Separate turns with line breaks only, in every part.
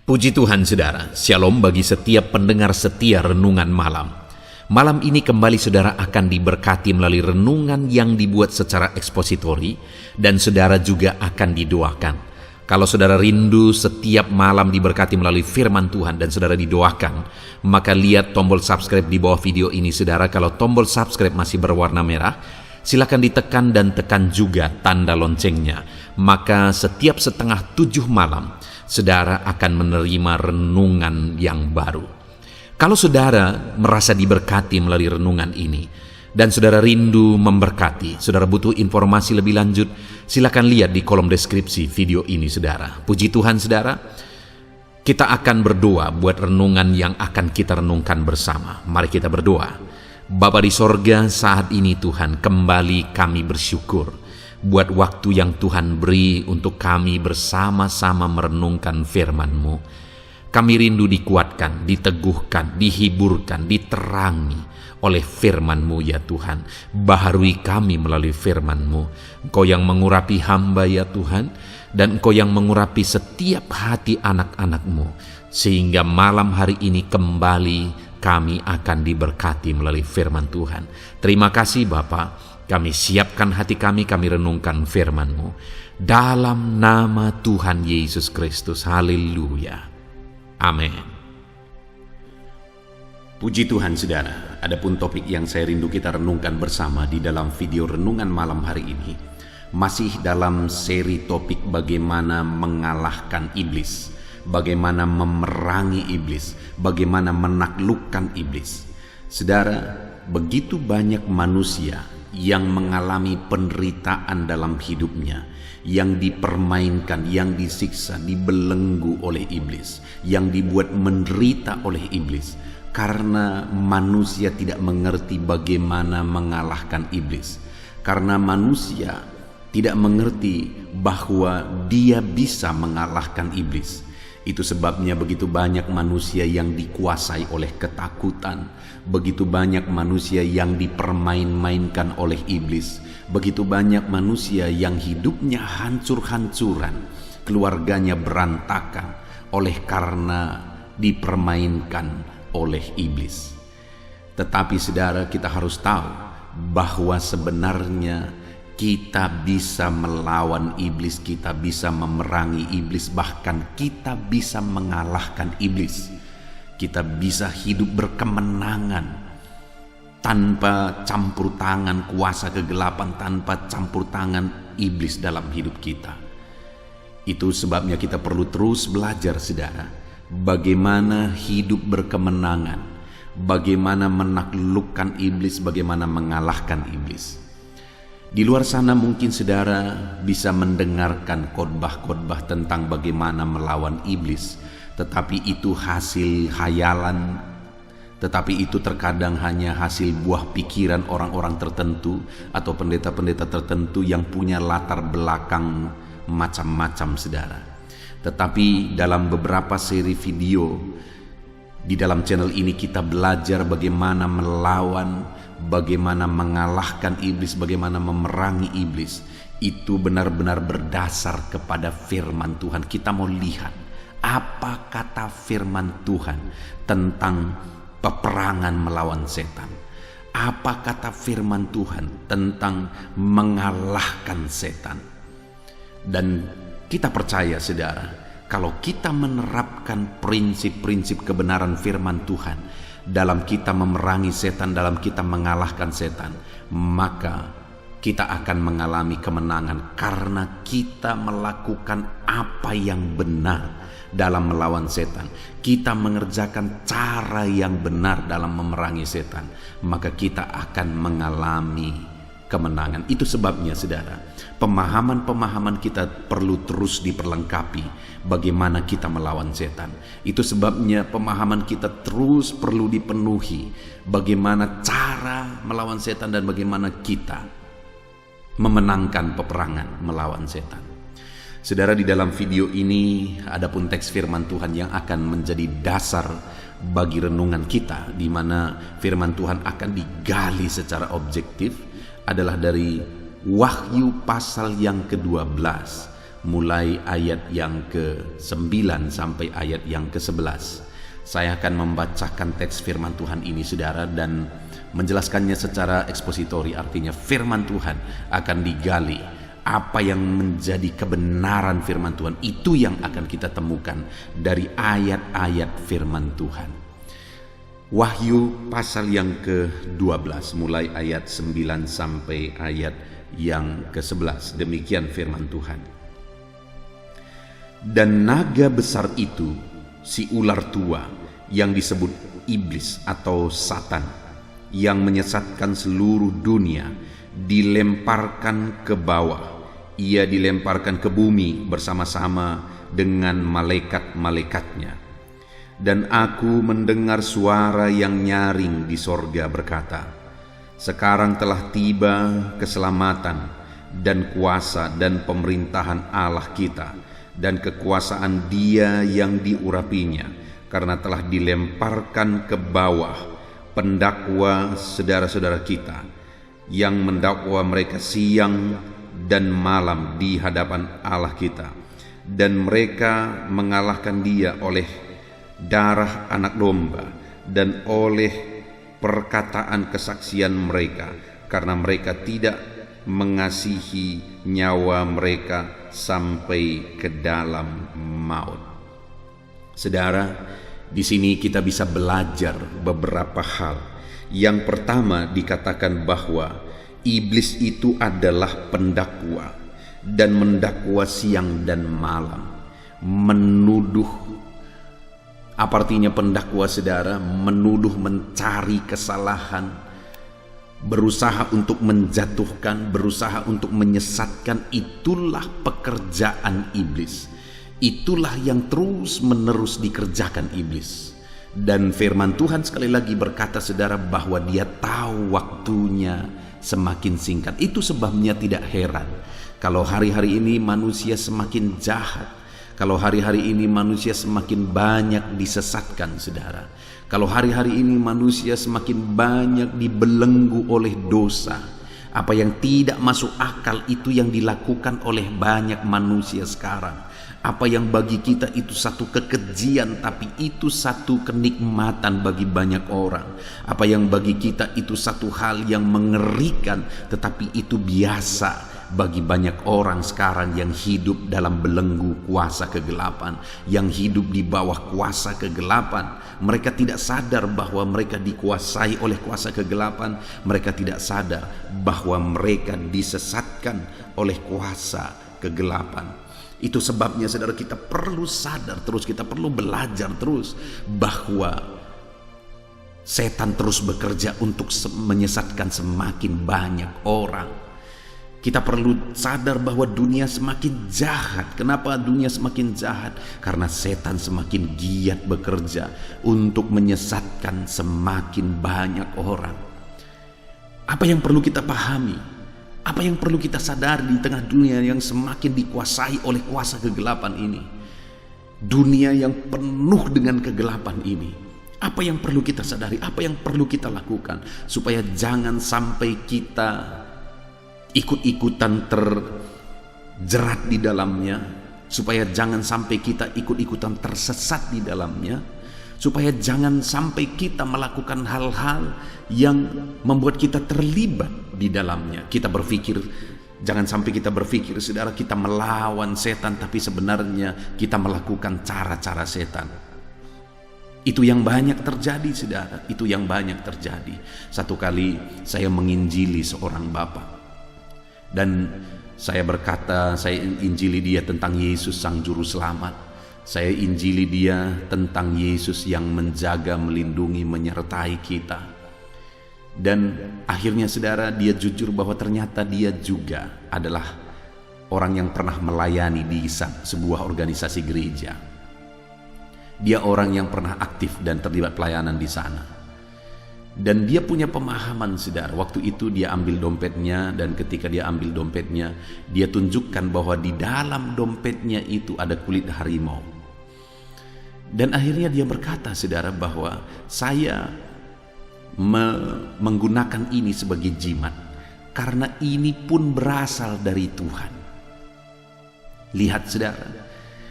Puji Tuhan saudara, shalom bagi setiap pendengar setia renungan malam. Malam ini kembali saudara akan diberkati melalui renungan yang dibuat secara ekspositori dan saudara juga akan didoakan. Kalau saudara rindu setiap malam diberkati melalui firman Tuhan dan saudara didoakan, maka lihat tombol subscribe di bawah video ini saudara. Kalau tombol subscribe masih berwarna merah, silakan ditekan dan tekan juga tanda loncengnya. Maka setiap 6:30 malam, saudara akan menerima renungan yang baru. Kalau saudara merasa diberkati melalui renungan ini, dan saudara rindu memberkati, saudara butuh informasi lebih lanjut, silakan lihat di kolom deskripsi video ini saudara. Puji Tuhan saudara, kita akan berdoa buat renungan yang akan kita renungkan bersama. Mari kita berdoa. Bapa di sorga, saat ini Tuhan, kembali kami bersyukur buat waktu yang Tuhan beri untuk kami bersama-sama merenungkan firman-Mu. Kami rindu dikuatkan, diteguhkan, dihiburkan, diterangi oleh firman-Mu ya Tuhan. Baharui kami melalui firman-Mu. Engkau yang mengurapi hamba ya Tuhan, dan Engkau yang mengurapi setiap hati anak-anak-Mu, sehingga malam hari ini kembali kami akan diberkati melalui firman Tuhan. Terima kasih Bapa. Kami siapkan hati kami renungkan firman-Mu. Dalam nama Tuhan Yesus Kristus. Haleluya. Amin. Puji Tuhan saudara, adapun topik yang saya rindu kita renungkan bersama di dalam video renungan malam hari ini, masih dalam seri topik bagaimana mengalahkan iblis, bagaimana memerangi iblis, bagaimana menaklukkan iblis. Saudara, begitu banyak manusia yang mengalami penderitaan dalam hidupnya, yang dipermainkan, yang disiksa, dibelenggu oleh iblis, yang dibuat menderita oleh iblis, karena manusia tidak mengerti bagaimana mengalahkan iblis, karena manusia tidak mengerti bahwa dia bisa mengalahkan iblis. Itu sebabnya begitu banyak manusia yang dikuasai oleh ketakutan, begitu banyak manusia yang dipermain-mainkan oleh iblis, begitu banyak manusia yang hidupnya hancur-hancuran, keluarganya berantakan oleh karena dipermainkan oleh iblis. Tetapi saudara, kita harus tahu bahwa sebenarnya kita bisa melawan iblis, kita bisa memerangi iblis, bahkan kita bisa mengalahkan iblis. Kita bisa hidup berkemenangan tanpa campur tangan kuasa kegelapan, tanpa campur tangan iblis dalam hidup kita. Itu sebabnya kita perlu terus belajar saudara, bagaimana hidup berkemenangan, bagaimana menaklukkan iblis, bagaimana mengalahkan iblis. Di luar sana mungkin saudara bisa mendengarkan khotbah-khotbah tentang bagaimana melawan iblis, tetapi itu hasil hayalan, tetapi itu terkadang hanya hasil buah pikiran orang-orang tertentu atau pendeta-pendeta tertentu yang punya latar belakang macam-macam saudara. Tetapi dalam beberapa seri video di dalam channel ini kita belajar bagaimana melawan, bagaimana mengalahkan iblis, bagaimana memerangi iblis. Itu benar-benar berdasar kepada firman Tuhan. Kita mau lihat apa kata firman Tuhan tentang peperangan melawan setan. Apa kata firman Tuhan tentang mengalahkan setan. Dan kita percaya saudara, kalau kita menerapkan prinsip-prinsip kebenaran firman Tuhan dalam kita memerangi setan, dalam kita mengalahkan setan, maka kita akan mengalami kemenangan karena kita melakukan apa yang benar dalam melawan setan. Kita mengerjakan cara yang benar dalam memerangi setan, maka kita akan mengalami kemenangan. Itu sebabnya saudara, pemahaman-pemahaman kita perlu terus diperlengkapi bagaimana kita melawan setan. Itu sebabnya pemahaman kita terus perlu dipenuhi bagaimana cara melawan setan dan bagaimana kita memenangkan peperangan melawan setan. Saudara, di dalam video ini adapun teks firman Tuhan yang akan menjadi dasar bagi renungan kita, di mana firman Tuhan akan digali secara objektif, adalah dari Wahyu pasal yang ke-12 mulai ayat yang ke-9 sampai ayat yang ke-11. Saya akan membacakan teks firman Tuhan ini saudara dan menjelaskannya secara ekspositori, artinya firman Tuhan akan digali. Apa yang menjadi kebenaran firman Tuhan itu yang akan kita temukan dari ayat-ayat firman Tuhan. Wahyu pasal yang ke-12 mulai ayat 9 sampai ayat yang ke-11. Demikian firman Tuhan. Dan naga besar itu, si ular tua yang disebut iblis atau Satan, yang menyesatkan seluruh dunia, dilemparkan ke bawah. Ia dilemparkan ke bumi bersama-sama dengan malaikat-malaikatnya. Dan aku mendengar suara yang nyaring di sorga berkata, sekarang telah tiba keselamatan dan kuasa dan pemerintahan Allah kita dan kekuasaan Dia yang diurapinya, karena telah dilemparkan ke bawah pendakwa saudara-saudara kita yang mendakwa mereka siang dan malam di hadapan Allah kita, dan mereka mengalahkan Dia oleh darah anak domba dan oleh perkataan kesaksian mereka, karena mereka tidak mengasihi nyawa mereka sampai ke dalam maut. Saudara, di sini kita bisa belajar beberapa hal. Yang pertama, dikatakan bahwa iblis itu adalah pendakwa dan mendakwa siang dan malam, menuduh. Apa artinya pendakwa saudara? Menuduh, mencari kesalahan, berusaha untuk menjatuhkan, berusaha untuk menyesatkan. Itulah pekerjaan iblis. Itulah yang terus menerus dikerjakan iblis. Dan firman Tuhan sekali lagi berkata saudara bahwa Dia tahu waktunya semakin singkat. Itu sebabnya tidak heran kalau hari-hari ini manusia semakin jahat, kalau hari-hari ini manusia semakin banyak disesatkan saudara, kalau hari-hari ini manusia semakin banyak dibelenggu oleh dosa. Apa yang tidak masuk akal itu yang dilakukan oleh banyak manusia sekarang. Apa yang bagi kita itu satu kekejian, tapi itu satu kenikmatan bagi banyak orang. Apa yang bagi kita itu satu hal yang mengerikan, tetapi itu biasa bagi banyak orang sekarang yang hidup dalam belenggu kuasa kegelapan, yang hidup di bawah kuasa kegelapan. Mereka tidak sadar bahwa mereka dikuasai oleh kuasa kegelapan. Mereka tidak sadar bahwa mereka disesatkan oleh kuasa kegelapan. Itu sebabnya saudara, kita perlu sadar terus, kita perlu belajar terus bahwa setan terus bekerja untuk menyesatkan semakin banyak orang. Kita perlu sadar bahwa dunia semakin jahat. Kenapa dunia semakin jahat? Karena setan semakin giat bekerja untuk menyesatkan semakin banyak orang. Apa yang perlu kita pahami? Apa yang perlu kita sadari di tengah dunia yang semakin dikuasai oleh kuasa kegelapan ini? Dunia yang penuh dengan kegelapan ini. Apa yang perlu kita sadari? Apa yang perlu kita lakukan? Supaya jangan sampai kita ikut-ikutan terjerat di dalamnya. Supaya jangan sampai kita ikut-ikutan tersesat di dalamnya. Supaya jangan sampai kita melakukan hal-hal yang membuat kita terlibat di dalamnya. Kita berpikir, jangan sampai kita berpikir saudara kita melawan setan, tapi sebenarnya kita melakukan cara-cara setan. Itu yang banyak terjadi saudara, itu yang banyak terjadi. Satu kali saya menginjili seorang bapak, dan saya berkata, saya injili dia tentang Yesus Sang Juru Selamat. Saya injili dia tentang Yesus yang menjaga, melindungi, menyertai kita. Dan akhirnya saudara, dia jujur bahwa ternyata dia juga adalah orang yang pernah melayani di sebuah organisasi gereja. Dia orang yang pernah aktif dan terlibat pelayanan di sana. Dan dia punya pemahaman saudara. Waktu itu dia ambil dompetnya, dan ketika dia ambil dompetnya, dia tunjukkan bahwa di dalam dompetnya itu ada kulit harimau. Dan akhirnya dia berkata saudara bahwa saya menggunakan ini sebagai jimat karena ini pun berasal dari Tuhan. Lihat saudara,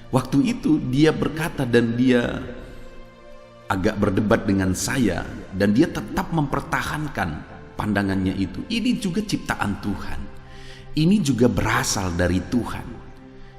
waktu itu dia berkata dan dia agak berdebat dengan saya, dan dia tetap mempertahankan pandangannya itu. Ini juga ciptaan Tuhan, ini juga berasal dari Tuhan.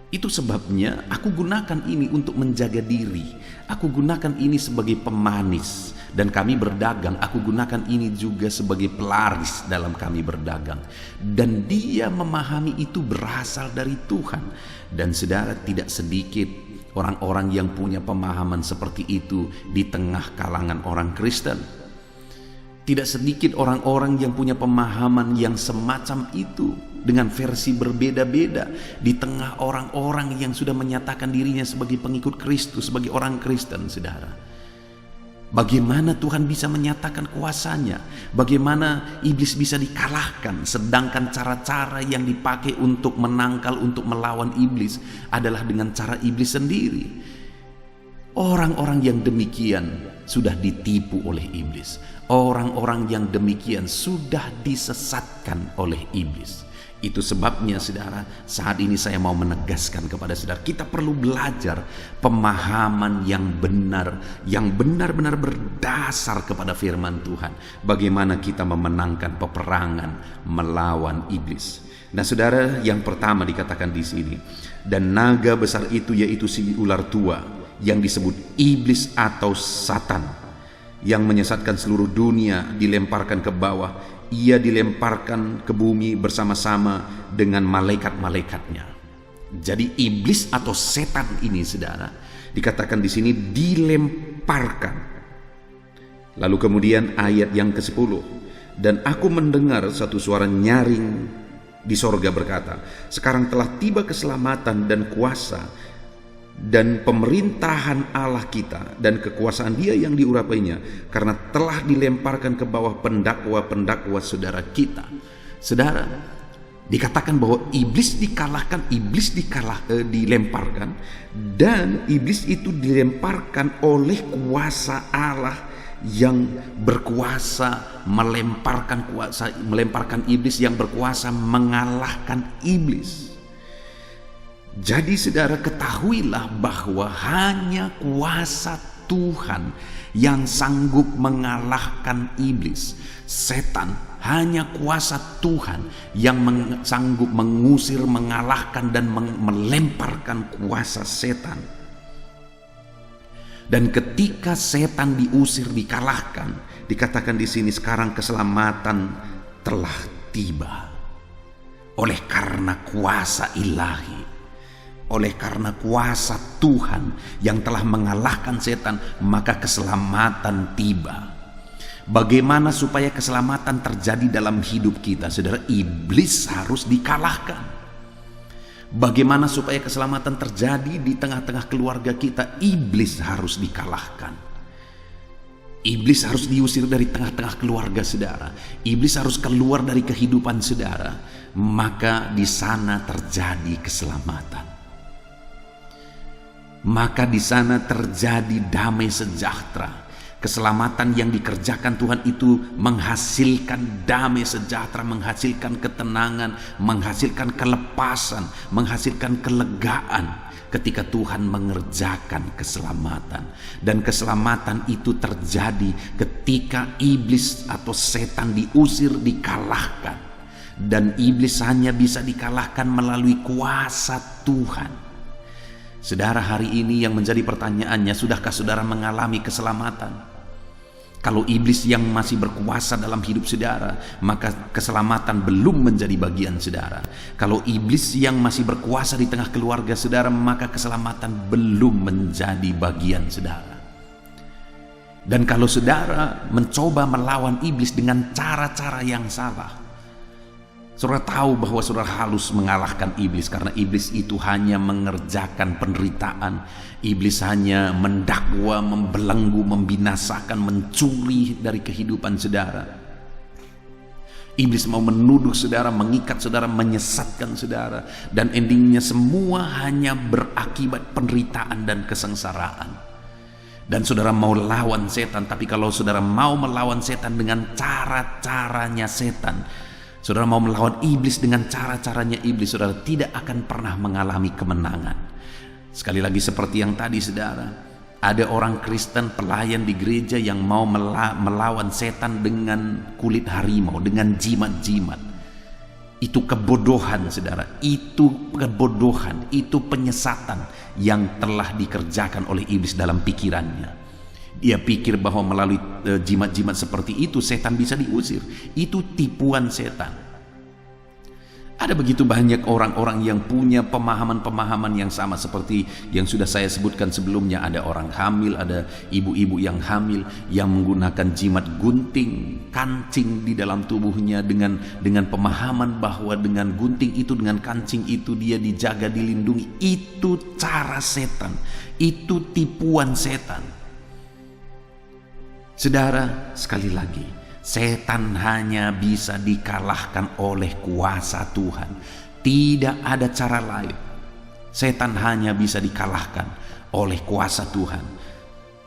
Itu sebabnya aku gunakan ini untuk menjaga diri. Aku gunakan ini sebagai pemanis. Dan kami berdagang, aku gunakan ini juga sebagai pelaris dalam kami berdagang. Dan dia memahami itu berasal dari Tuhan. Dan saudara, tidak sedikit orang-orang yang punya pemahaman seperti itu di tengah kalangan orang Kristen. Tidak sedikit orang-orang yang punya pemahaman yang semacam itu dengan versi berbeda-beda di tengah orang-orang yang sudah menyatakan dirinya sebagai pengikut Kristus, sebagai orang Kristen, saudara. Bagaimana Tuhan bisa menyatakan kuasanya? Bagaimana iblis bisa dikalahkan? Sedangkan cara-cara yang dipakai untuk menangkal, untuk melawan iblis adalah dengan cara iblis sendiri. Orang-orang yang demikian sudah ditipu oleh iblis. Orang-orang yang demikian sudah disesatkan oleh iblis. Itu sebabnya saudara, saat ini saya mau menegaskan kepada saudara, kita perlu belajar pemahaman yang benar, yang benar-benar berdasar kepada firman Tuhan. Bagaimana kita memenangkan peperangan melawan iblis. Nah saudara, yang pertama dikatakan di sini, dan naga besar itu yaitu si ular tua yang disebut iblis atau Satan, yang menyesatkan seluruh dunia, dilemparkan ke bawah. Ia dilemparkan ke bumi bersama-sama dengan malaikat-malaikatnya. Jadi iblis atau setan ini saudara, dikatakan di sini dilemparkan. Lalu kemudian ayat yang ke-10, dan aku mendengar satu suara nyaring di sorga berkata, sekarang telah tiba keselamatan dan kuasa dan pemerintahan Allah kita dan kekuasaan Dia yang diurapainya, karena telah dilemparkan ke bawah pendakwa-pendakwa saudara kita. Saudara, dikatakan bahwa iblis dikalahkan, dilemparkan, dan iblis itu dilemparkan oleh kuasa Allah yang berkuasa melemparkan iblis, yang berkuasa mengalahkan iblis. Jadi saudara, ketahuilah bahwa hanya kuasa Tuhan yang sanggup mengalahkan iblis, setan. Hanya kuasa Tuhan yang sanggup mengusir, mengalahkan, dan melemparkan kuasa setan. Dan ketika setan diusir, dikalahkan, dikatakan di sini sekarang keselamatan telah tiba. Oleh karena kuasa ilahi, oleh karena kuasa Tuhan yang telah mengalahkan setan, maka keselamatan tiba. Bagaimana supaya keselamatan terjadi dalam hidup kita? Saudara, iblis harus dikalahkan. Bagaimana supaya keselamatan terjadi di tengah-tengah keluarga kita? Iblis harus dikalahkan. Iblis harus diusir dari tengah-tengah keluarga saudara. Iblis harus keluar dari kehidupan saudara. Maka di sana terjadi keselamatan. Maka di sana terjadi damai sejahtera. Keselamatan yang dikerjakan Tuhan itu menghasilkan damai sejahtera, menghasilkan ketenangan, menghasilkan kelepasan, menghasilkan kelegaan ketika Tuhan mengerjakan keselamatan. Dan keselamatan itu terjadi ketika iblis atau setan diusir, dikalahkan. Dan iblis hanya bisa dikalahkan melalui kuasa Tuhan. Saudara, hari ini yang menjadi pertanyaannya, sudahkah saudara mengalami keselamatan? Kalau iblis yang masih berkuasa dalam hidup saudara, maka keselamatan belum menjadi bagian saudara. Kalau iblis yang masih berkuasa di tengah keluarga saudara, maka keselamatan belum menjadi bagian saudara. Dan kalau saudara mencoba melawan iblis dengan cara-cara yang salah, saudara tahu bahwa saudara harus mengalahkan iblis, karena iblis itu hanya mengerjakan penderitaan. Iblis hanya mendakwa, membelenggu, membinasakan, mencuri dari kehidupan saudara. Iblis mau menuduh saudara, mengikat saudara, menyesatkan saudara. Dan endingnya semua hanya berakibat penderitaan dan kesengsaraan. Dan saudara mau lawan setan, tapi kalau saudara mau melawan setan dengan cara-caranya setan, Saudara mau melawan iblis dengan cara-caranya iblis, saudara tidak akan pernah mengalami kemenangan. Sekali lagi seperti yang tadi saudara, ada orang Kristen pelayan di gereja yang mau melawan setan dengan kulit harimau, dengan jimat-jimat. Itu kebodohan saudara, itu kebodohan, itu penyesatan yang telah dikerjakan oleh iblis dalam pikirannya. Dia pikir bahwa melalui jimat-jimat seperti itu setan bisa diusir. Itu tipuan setan. Ada begitu banyak orang-orang yang punya pemahaman-pemahaman yang sama seperti yang sudah saya sebutkan sebelumnya. Ada orang hamil, ada ibu-ibu yang hamil yang menggunakan jimat gunting, kancing di dalam tubuhnya dengan pemahaman bahwa dengan gunting itu, dengan kancing itu dia dijaga, dilindungi. Itu cara setan, itu tipuan setan. Saudara, sekali lagi, setan hanya bisa dikalahkan oleh kuasa Tuhan. Tidak ada cara lain. Setan hanya bisa dikalahkan oleh kuasa Tuhan.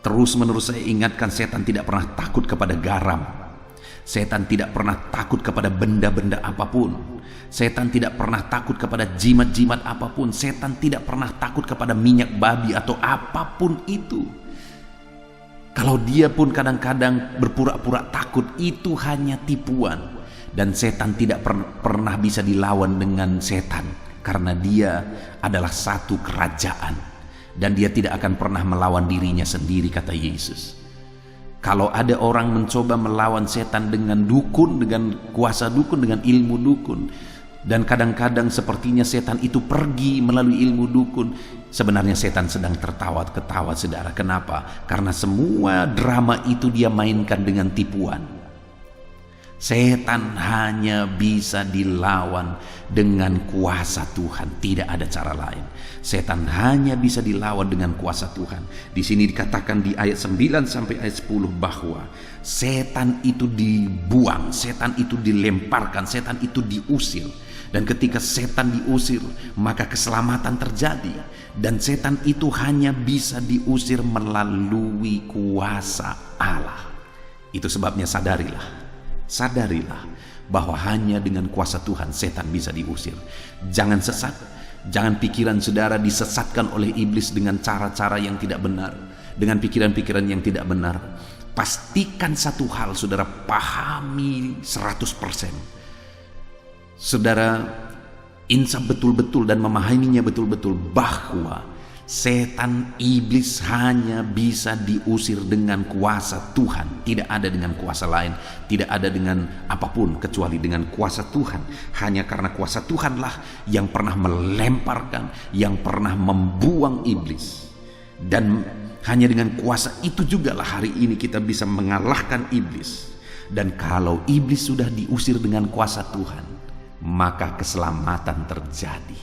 Terus-menerus saya ingatkan, setan tidak pernah takut kepada garam. Setan tidak pernah takut kepada benda-benda apapun. Setan tidak pernah takut kepada jimat-jimat apapun. Setan tidak pernah takut kepada minyak babi atau apapun itu. Kalau dia pun kadang-kadang berpura-pura takut, itu hanya tipuan. Dan setan tidak pernah bisa dilawan dengan setan, karena dia adalah satu kerajaan. Dan dia tidak akan pernah melawan dirinya sendiri, kata Yesus. Kalau ada orang mencoba melawan setan dengan dukun, dengan kuasa dukun, dengan ilmu dukun, dan kadang-kadang sepertinya setan itu pergi melalui ilmu dukun, sebenarnya setan sedang tertawa-ketawa saudara. Kenapa? Karena semua drama itu dia mainkan dengan tipuan. Setan hanya bisa dilawan dengan kuasa Tuhan, tidak ada cara lain. Setan hanya bisa dilawan dengan kuasa Tuhan. Di sini dikatakan di ayat 9 sampai ayat 10 bahwa setan itu dibuang, setan itu dilemparkan, setan itu diusir. Dan ketika setan diusir, maka keselamatan terjadi. Dan setan itu hanya bisa diusir melalui kuasa Allah. Itu sebabnya sadarilah bahwa hanya dengan kuasa Tuhan setan bisa diusir. Jangan sesat, jangan pikiran saudara disesatkan oleh iblis dengan cara-cara yang tidak benar, dengan pikiran-pikiran yang tidak benar. Pastikan satu hal, saudara pahami 100%. Saudara insaf betul-betul dan memahaminya betul-betul bahwa setan iblis hanya bisa diusir dengan kuasa Tuhan. Tidak ada dengan kuasa lain, tidak ada dengan apapun kecuali dengan kuasa Tuhan. Hanya karena kuasa Tuhanlah yang pernah melemparkan, yang pernah membuang iblis. Dan hanya dengan kuasa itu jugalah hari ini kita bisa mengalahkan iblis. Dan kalau iblis sudah diusir dengan kuasa Tuhan, maka keselamatan terjadi.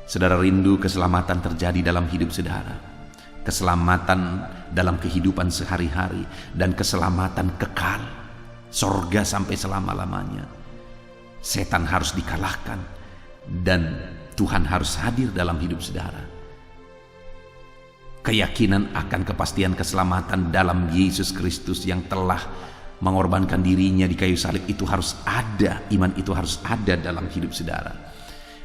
Saudara rindu keselamatan terjadi dalam hidup saudara, keselamatan dalam kehidupan sehari-hari, dan keselamatan kekal, sorga sampai selama-lamanya. Setan harus dikalahkan dan Tuhan harus hadir dalam hidup saudara. Keyakinan akan kepastian keselamatan dalam Yesus Kristus yang telah mengorbankan dirinya di kayu salib itu harus ada. Iman itu harus ada dalam hidup saudara.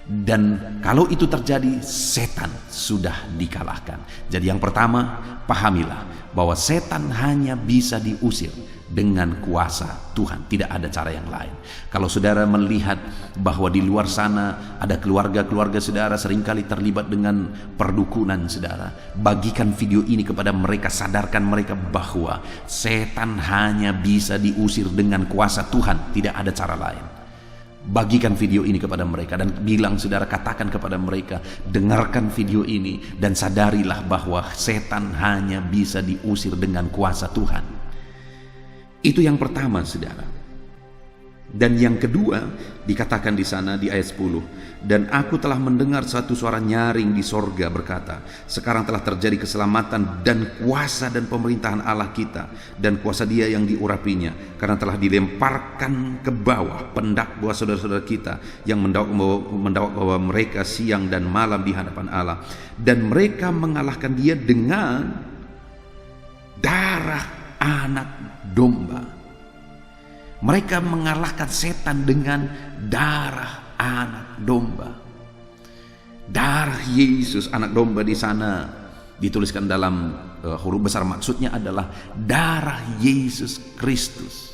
Dan kalau itu terjadi, setan sudah dikalahkan. Jadi yang pertama, pahamilah bahwa setan hanya bisa diusir dengan kuasa Tuhan. Tidak ada cara yang lain. Kalau saudara melihat bahwa di luar sana ada keluarga-keluarga saudara seringkali terlibat dengan perdukunan saudara, bagikan video ini kepada mereka, sadarkan mereka bahwa setan hanya bisa diusir dengan kuasa Tuhan. Tidak ada cara lain. Bagikan video ini kepada mereka dan bilang, saudara, katakan kepada mereka, dengarkan video ini dan sadarilah bahwa setan hanya bisa diusir dengan kuasa Tuhan. Itu yang pertama, saudara. Dan yang kedua dikatakan di sana di ayat 10, dan aku telah mendengar satu suara nyaring di sorga berkata, sekarang telah terjadi keselamatan dan kuasa dan pemerintahan Allah kita dan kuasa Dia yang diurapinya, karena telah dilemparkan ke bawah pendakwa saudara-saudara kita yang mendakwa bahwa mereka siang dan malam di hadapan Allah, dan mereka mengalahkan Dia dengan darah anak domba. Mereka mengalahkan setan dengan darah anak domba. Darah Yesus anak domba di sana dituliskan dalam huruf besar, maksudnya adalah darah Yesus Kristus.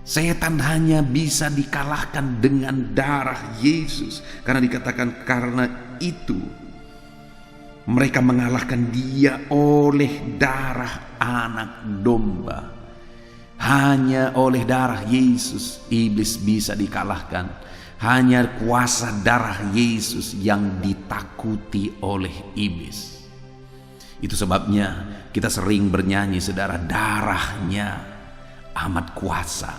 Setan hanya bisa dikalahkan dengan darah Yesus, karena dikatakan karena itu mereka mengalahkan dia oleh darah anak domba. Hanya oleh darah Yesus iblis bisa dikalahkan. Hanya kuasa darah Yesus yang ditakuti oleh iblis. Itu sebabnya kita sering bernyanyi, saudara, darahnya amat kuasa.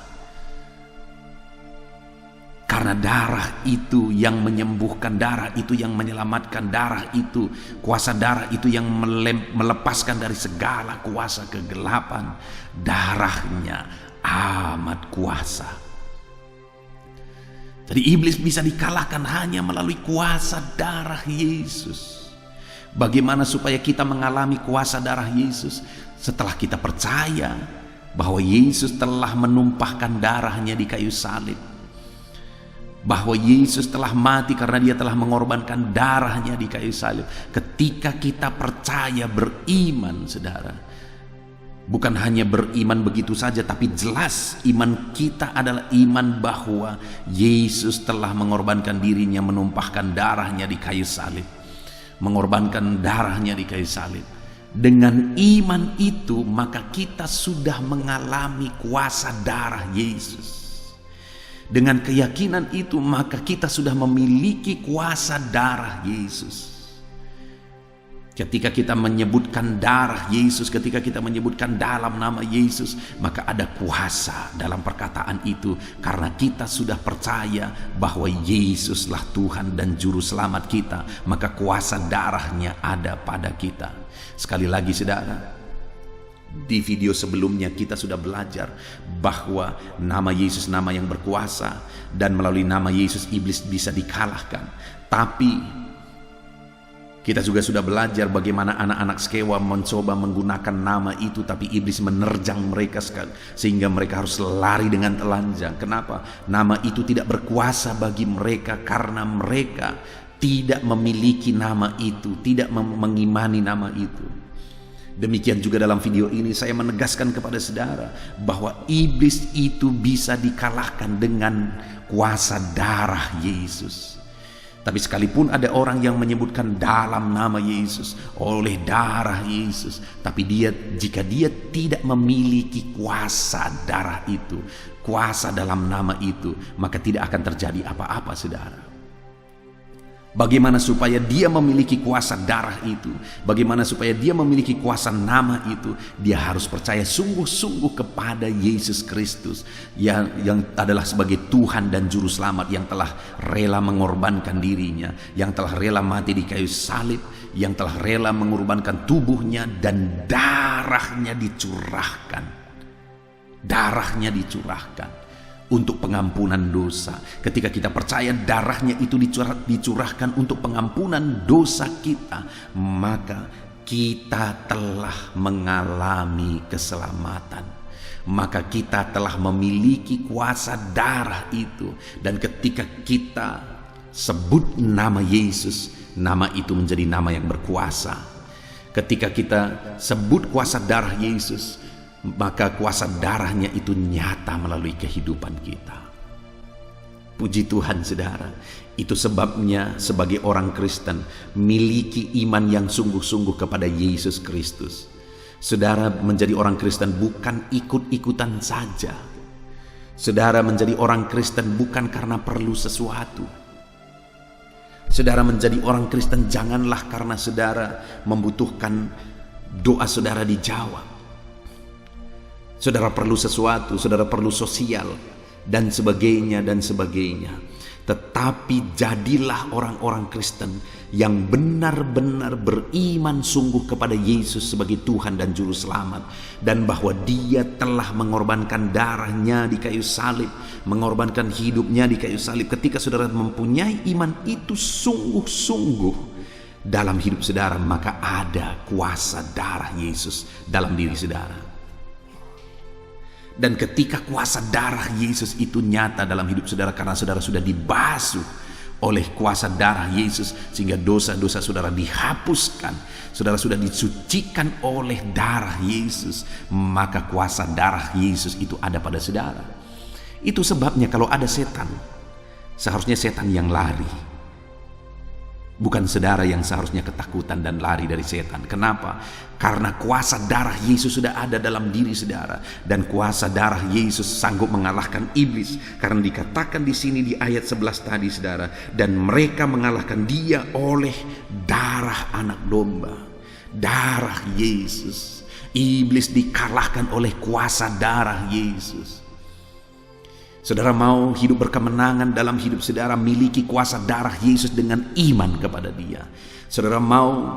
Karena darah itu yang menyembuhkan, darah itu yang menyelamatkan, darah itu, kuasa darah itu yang melepaskan dari segala kuasa kegelapan. Darahnya amat kuasa. Jadi iblis bisa dikalahkan hanya melalui kuasa darah Yesus. Bagaimana supaya kita mengalami kuasa darah Yesus? Setelah kita percaya bahwa Yesus telah menumpahkan darahnya di kayu salib, bahwa Yesus telah mati karena dia telah mengorbankan darahnya di kayu salib. Ketika kita percaya, beriman, saudara, bukan hanya beriman begitu saja, tapi jelas iman kita adalah iman bahwa Yesus telah mengorbankan dirinya, menumpahkan darahnya di kayu salib, mengorbankan darahnya di kayu salib. Dengan iman itu maka kita sudah mengalami kuasa darah Yesus. Dengan keyakinan itu maka kita sudah memiliki kuasa darah Yesus. Ketika kita menyebutkan darah Yesus, ketika kita menyebutkan dalam nama Yesus, maka ada kuasa dalam perkataan itu, karena kita sudah percaya bahwa Yesuslah Tuhan dan Juru Selamat kita, maka kuasa darahnya ada pada kita. Sekali lagi, saudara, di video sebelumnya kita sudah belajar bahwa nama Yesus nama yang berkuasa, dan melalui nama Yesus iblis bisa dikalahkan. Tapi kita juga sudah belajar bagaimana anak-anak Skewa mencoba menggunakan nama itu, tapi iblis menerjang mereka sekali, sehingga mereka harus lari dengan telanjang. Kenapa? Nama itu tidak berkuasa bagi mereka karena mereka tidak memiliki nama itu, tidak mengimani nama itu. Demikian juga dalam video ini saya menegaskan kepada saudara bahwa iblis itu bisa dikalahkan dengan kuasa darah Yesus. Tapi sekalipun ada orang yang menyebutkan dalam nama Yesus, oleh darah Yesus, tapi jika dia tidak memiliki kuasa darah itu, kuasa dalam nama itu, maka tidak akan terjadi apa-apa, saudara. Bagaimana supaya dia memiliki kuasa darah itu? Bagaimana supaya dia memiliki kuasa nama itu? Dia harus percaya sungguh-sungguh kepada Yesus Kristus yang adalah sebagai Tuhan dan Juru Selamat, yang telah rela mengorbankan dirinya, yang telah rela mati di kayu salib, yang telah rela mengorbankan tubuhnya dan darahnya dicurahkan. Darahnya dicurahkan untuk pengampunan dosa. Ketika kita percaya darahnya itu dicurahkan untuk pengampunan dosa kita, maka kita telah mengalami keselamatan. Maka kita telah memiliki kuasa darah itu. Dan ketika kita sebut nama Yesus, nama itu menjadi nama yang berkuasa. Ketika kita sebut kuasa darah Yesus, maka kuasa darahnya itu nyata melalui kehidupan kita. Puji Tuhan, saudara. Itu sebabnya sebagai orang Kristen, miliki iman yang sungguh-sungguh kepada Yesus Kristus. Saudara menjadi orang Kristen bukan ikut-ikutan saja. Saudara menjadi orang Kristen bukan karena perlu sesuatu. Saudara menjadi orang Kristen janganlah karena saudara membutuhkan doa saudara dijawab. Saudara perlu sesuatu, saudara perlu sosial, dan sebagainya, dan sebagainya. Tetapi jadilah orang-orang Kristen yang benar-benar beriman sungguh kepada Yesus sebagai Tuhan dan Juru Selamat, dan bahwa Dia telah mengorbankan darahnya di kayu salib, mengorbankan hidupnya di kayu salib. Ketika saudara mempunyai iman itu sungguh-sungguh dalam hidup saudara, maka ada kuasa darah Yesus dalam diri saudara. Dan ketika kuasa darah Yesus itu nyata dalam hidup saudara, karena saudara sudah dibasuh oleh kuasa darah Yesus, sehingga dosa-dosa saudara dihapuskan, saudara sudah disucikan oleh darah Yesus, maka kuasa darah Yesus itu ada pada saudara. Itu sebabnya kalau ada setan, seharusnya setan yang lari, bukan saudara yang seharusnya ketakutan dan lari dari setan. Kenapa? Karena kuasa darah Yesus sudah ada dalam diri saudara, dan kuasa darah Yesus sanggup mengalahkan iblis. Karena dikatakan di sini di ayat 11 tadi saudara, dan mereka mengalahkan dia oleh darah anak domba, darah Yesus. Iblis dikalahkan oleh kuasa darah Yesus. Saudara mau hidup berkemenangan dalam hidup saudara, miliki kuasa darah Yesus dengan iman kepada dia. Saudara mau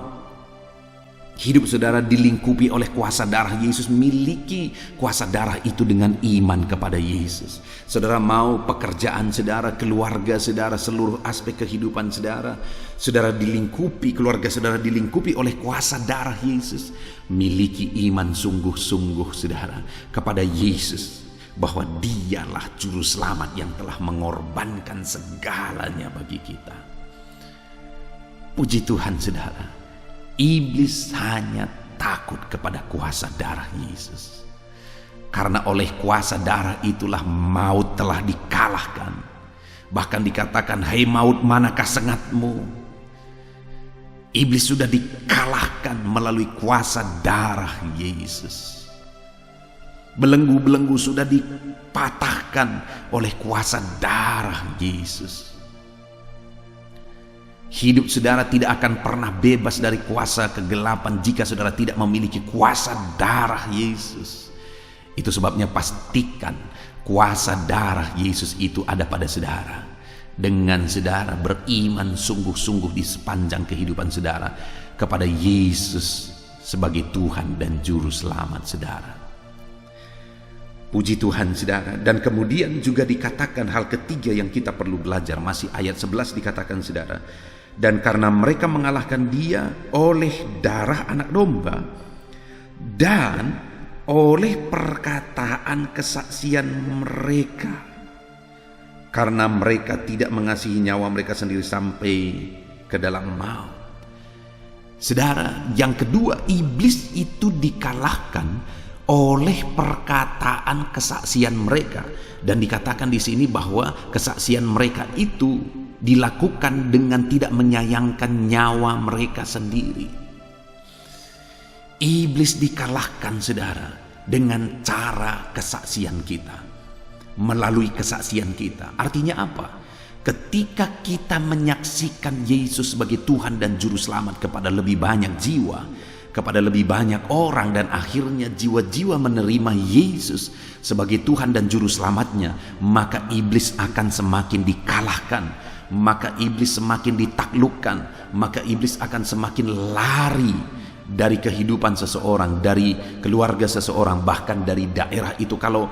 hidup saudara dilingkupi oleh kuasa darah Yesus, miliki kuasa darah itu dengan iman kepada Yesus. Saudara mau pekerjaan saudara, keluarga saudara, seluruh aspek kehidupan saudara, saudara dilingkupi, keluarga saudara dilingkupi oleh kuasa darah Yesus. Miliki iman sungguh-sungguh saudara kepada Yesus, bahwa dialah juru selamat yang telah mengorbankan segalanya bagi kita. Puji Tuhan saudara, iblis hanya takut kepada kuasa darah Yesus. Karena oleh kuasa darah itulah maut telah dikalahkan. Bahkan dikatakan, hai maut, manakah sengatmu? Iblis sudah dikalahkan melalui kuasa darah Yesus. Belenggu-belenggu sudah dipatahkan oleh kuasa darah Yesus. Hidup saudara tidak akan pernah bebas dari kuasa kegelapan jika saudara tidak memiliki kuasa darah Yesus. Itu sebabnya pastikan kuasa darah Yesus itu ada pada saudara. Dengan saudara beriman sungguh-sungguh di sepanjang kehidupan saudara kepada Yesus sebagai Tuhan dan Juru Selamat saudara. Puji Tuhan saudara. Dan kemudian juga dikatakan hal ketiga yang kita perlu belajar, masih ayat 11 dikatakan saudara, dan karena mereka mengalahkan dia oleh darah anak domba dan oleh perkataan kesaksian mereka, karena mereka tidak mengasihi nyawa mereka sendiri sampai ke dalam maut. Saudara, yang kedua, iblis itu dikalahkan oleh perkataan kesaksian mereka, dan dikatakan di sini bahwa kesaksian mereka itu dilakukan dengan tidak menyayangkan nyawa mereka sendiri. Iblis dikalahkan saudara dengan cara kesaksian kita, melalui kesaksian kita. Artinya apa? Ketika kita menyaksikan Yesus sebagai Tuhan dan Juru Selamat kepada lebih banyak jiwa, kepada lebih banyak orang, dan akhirnya jiwa-jiwa menerima Yesus sebagai Tuhan dan Juru Selamatnya, maka iblis akan semakin dikalahkan, maka iblis semakin ditaklukkan, maka iblis akan semakin lari dari kehidupan seseorang, dari keluarga seseorang, bahkan dari daerah itu. Kalau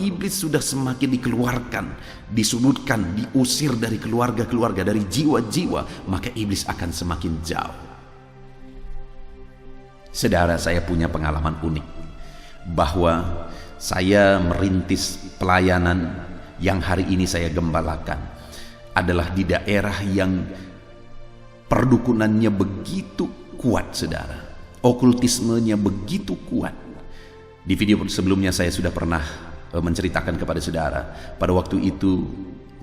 iblis sudah semakin dikeluarkan, disudutkan, diusir dari keluarga-keluarga, dari jiwa-jiwa, maka iblis akan semakin jauh. Saudara, saya punya pengalaman unik bahwa saya merintis pelayanan yang hari ini saya gembalakan adalah di daerah yang perdukunannya begitu kuat saudara, okultismenya begitu kuat. Di video sebelumnya saya sudah pernah menceritakan kepada saudara, pada waktu itu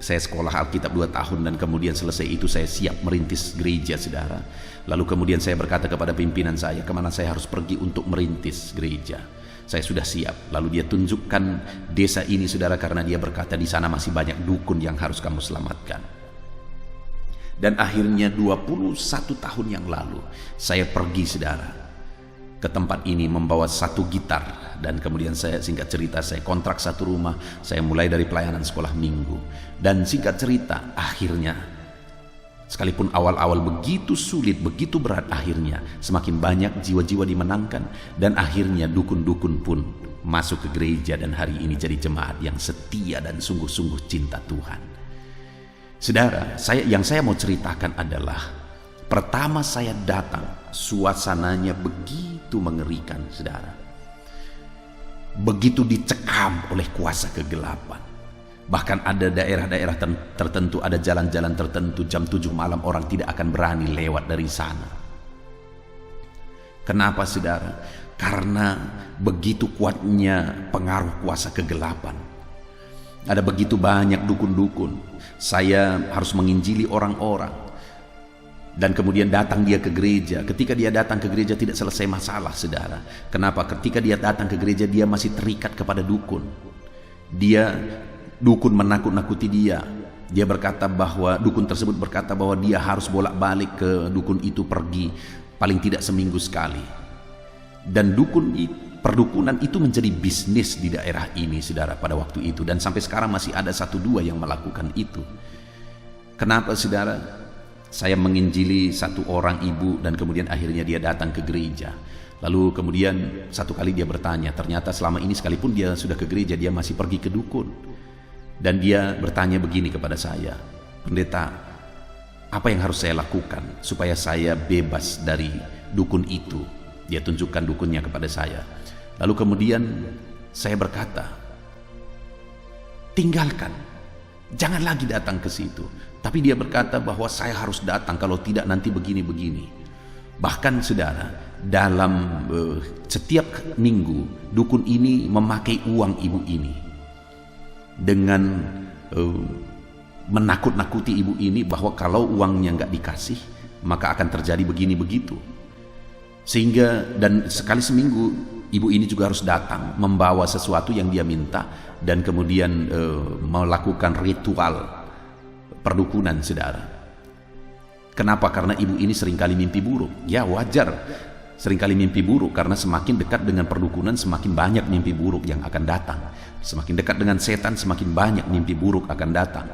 saya sekolah Alkitab 2 tahun, dan kemudian selesai itu saya siap merintis gereja saudara. Lalu kemudian saya berkata kepada pimpinan saya, kemana saya harus pergi untuk merintis gereja. Saya sudah siap. Lalu dia tunjukkan desa ini saudara, karena dia berkata di sana masih banyak dukun yang harus kamu selamatkan. Dan akhirnya 21 tahun yang lalu saya pergi saudara ke tempat ini membawa satu gitar, dan kemudian saya, singkat cerita, saya kontrak satu rumah. Saya mulai dari pelayanan sekolah minggu, dan singkat cerita akhirnya sekalipun awal-awal begitu sulit, begitu berat, akhirnya semakin banyak jiwa-jiwa dimenangkan, dan akhirnya dukun-dukun pun masuk ke gereja, dan hari ini jadi jemaat yang setia dan sungguh-sungguh cinta Tuhan. Saudara, yang saya mau ceritakan adalah pertama saya datang, suasananya begitu mengerikan saudara. begitu dicekam oleh kuasa kegelapan. Bahkan ada daerah-daerah tertentu, ada jalan-jalan tertentu, jam 7 malam orang tidak akan berani lewat dari sana. Kenapa saudara? Karena begitu kuatnya pengaruh kuasa kegelapan. Ada begitu banyak dukun-dukun. Saya harus menginjili orang-orang. Dan kemudian datang dia ke gereja. Ketika dia datang ke gereja tidak selesai masalah, saudara. Kenapa? Ketika dia datang ke gereja dia masih terikat kepada dukun. Dukun menakut-nakuti dia. Dia berkata bahwa dukun tersebut berkata bahwa dia harus bolak-balik ke dukun itu, pergi paling tidak seminggu sekali. Dan perdukunan itu menjadi bisnis di daerah ini, saudara, pada waktu itu. Dan sampai sekarang masih ada 1-2 yang melakukan itu. Kenapa, saudara? Saya menginjili satu orang ibu dan kemudian akhirnya dia datang ke gereja. Lalu kemudian satu kali dia bertanya, ternyata selama ini sekalipun dia sudah ke gereja, dia masih pergi ke dukun. Dan dia bertanya begini kepada saya, "Pendeta, apa yang harus saya lakukan supaya saya bebas dari dukun itu?" Dia tunjukkan dukunnya kepada saya. Lalu kemudian saya berkata, "Tinggalkan, jangan lagi datang ke situ." Tapi dia berkata bahwa saya harus datang, kalau tidak nanti begini-begini. Bahkan saudara, dalam setiap minggu dukun ini memakai uang ibu ini dengan menakut-nakuti ibu ini bahwa kalau uangnya nggak dikasih maka akan terjadi begini begitu. Sehingga dan sekali seminggu ibu ini juga harus datang membawa sesuatu yang dia minta dan kemudian melakukan ritual perdukunan, saudara. Kenapa? Karena ibu ini seringkali mimpi buruk. Ya wajar seringkali mimpi buruk, karena semakin dekat dengan perdukunan semakin banyak mimpi buruk yang akan datang. Semakin dekat dengan setan semakin banyak mimpi buruk akan datang.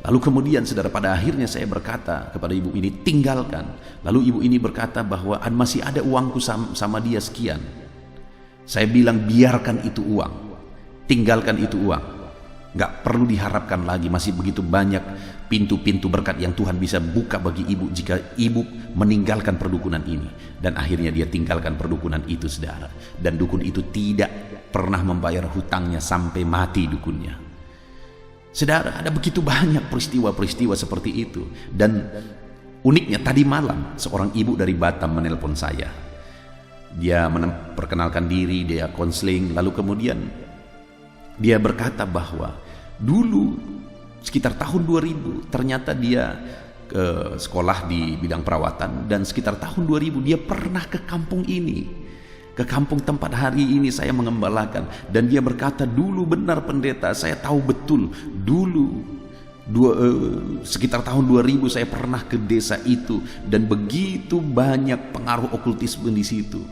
Lalu kemudian saudara, pada akhirnya saya berkata kepada ibu ini, "Tinggalkan." Lalu ibu ini berkata bahwa masih ada uangku sama dia sekian. Saya bilang, "Biarkan itu uang, tinggalkan itu uang. Gak perlu diharapkan lagi, masih begitu banyak pintu-pintu berkat yang Tuhan bisa buka bagi ibu jika ibu meninggalkan perdukunan ini." Dan akhirnya dia tinggalkan perdukunan itu, saudara. Dan dukun itu tidak pernah membayar hutangnya sampai mati dukunnya. Saudara, ada begitu banyak peristiwa-peristiwa seperti itu. Dan uniknya tadi malam seorang ibu dari Batam menelpon saya. Dia memperkenalkan diri, dia konseling, lalu kemudian dia berkata bahwa dulu sekitar tahun 2000 ternyata dia ke sekolah di bidang perawatan, dan sekitar tahun 2000 dia pernah ke kampung ini, ke kampung tempat hari ini saya mengembalakan. Dan dia berkata, "Dulu benar pendeta, saya tahu betul dulu sekitar tahun 2000 saya pernah ke desa itu dan begitu banyak pengaruh okultisme di situ.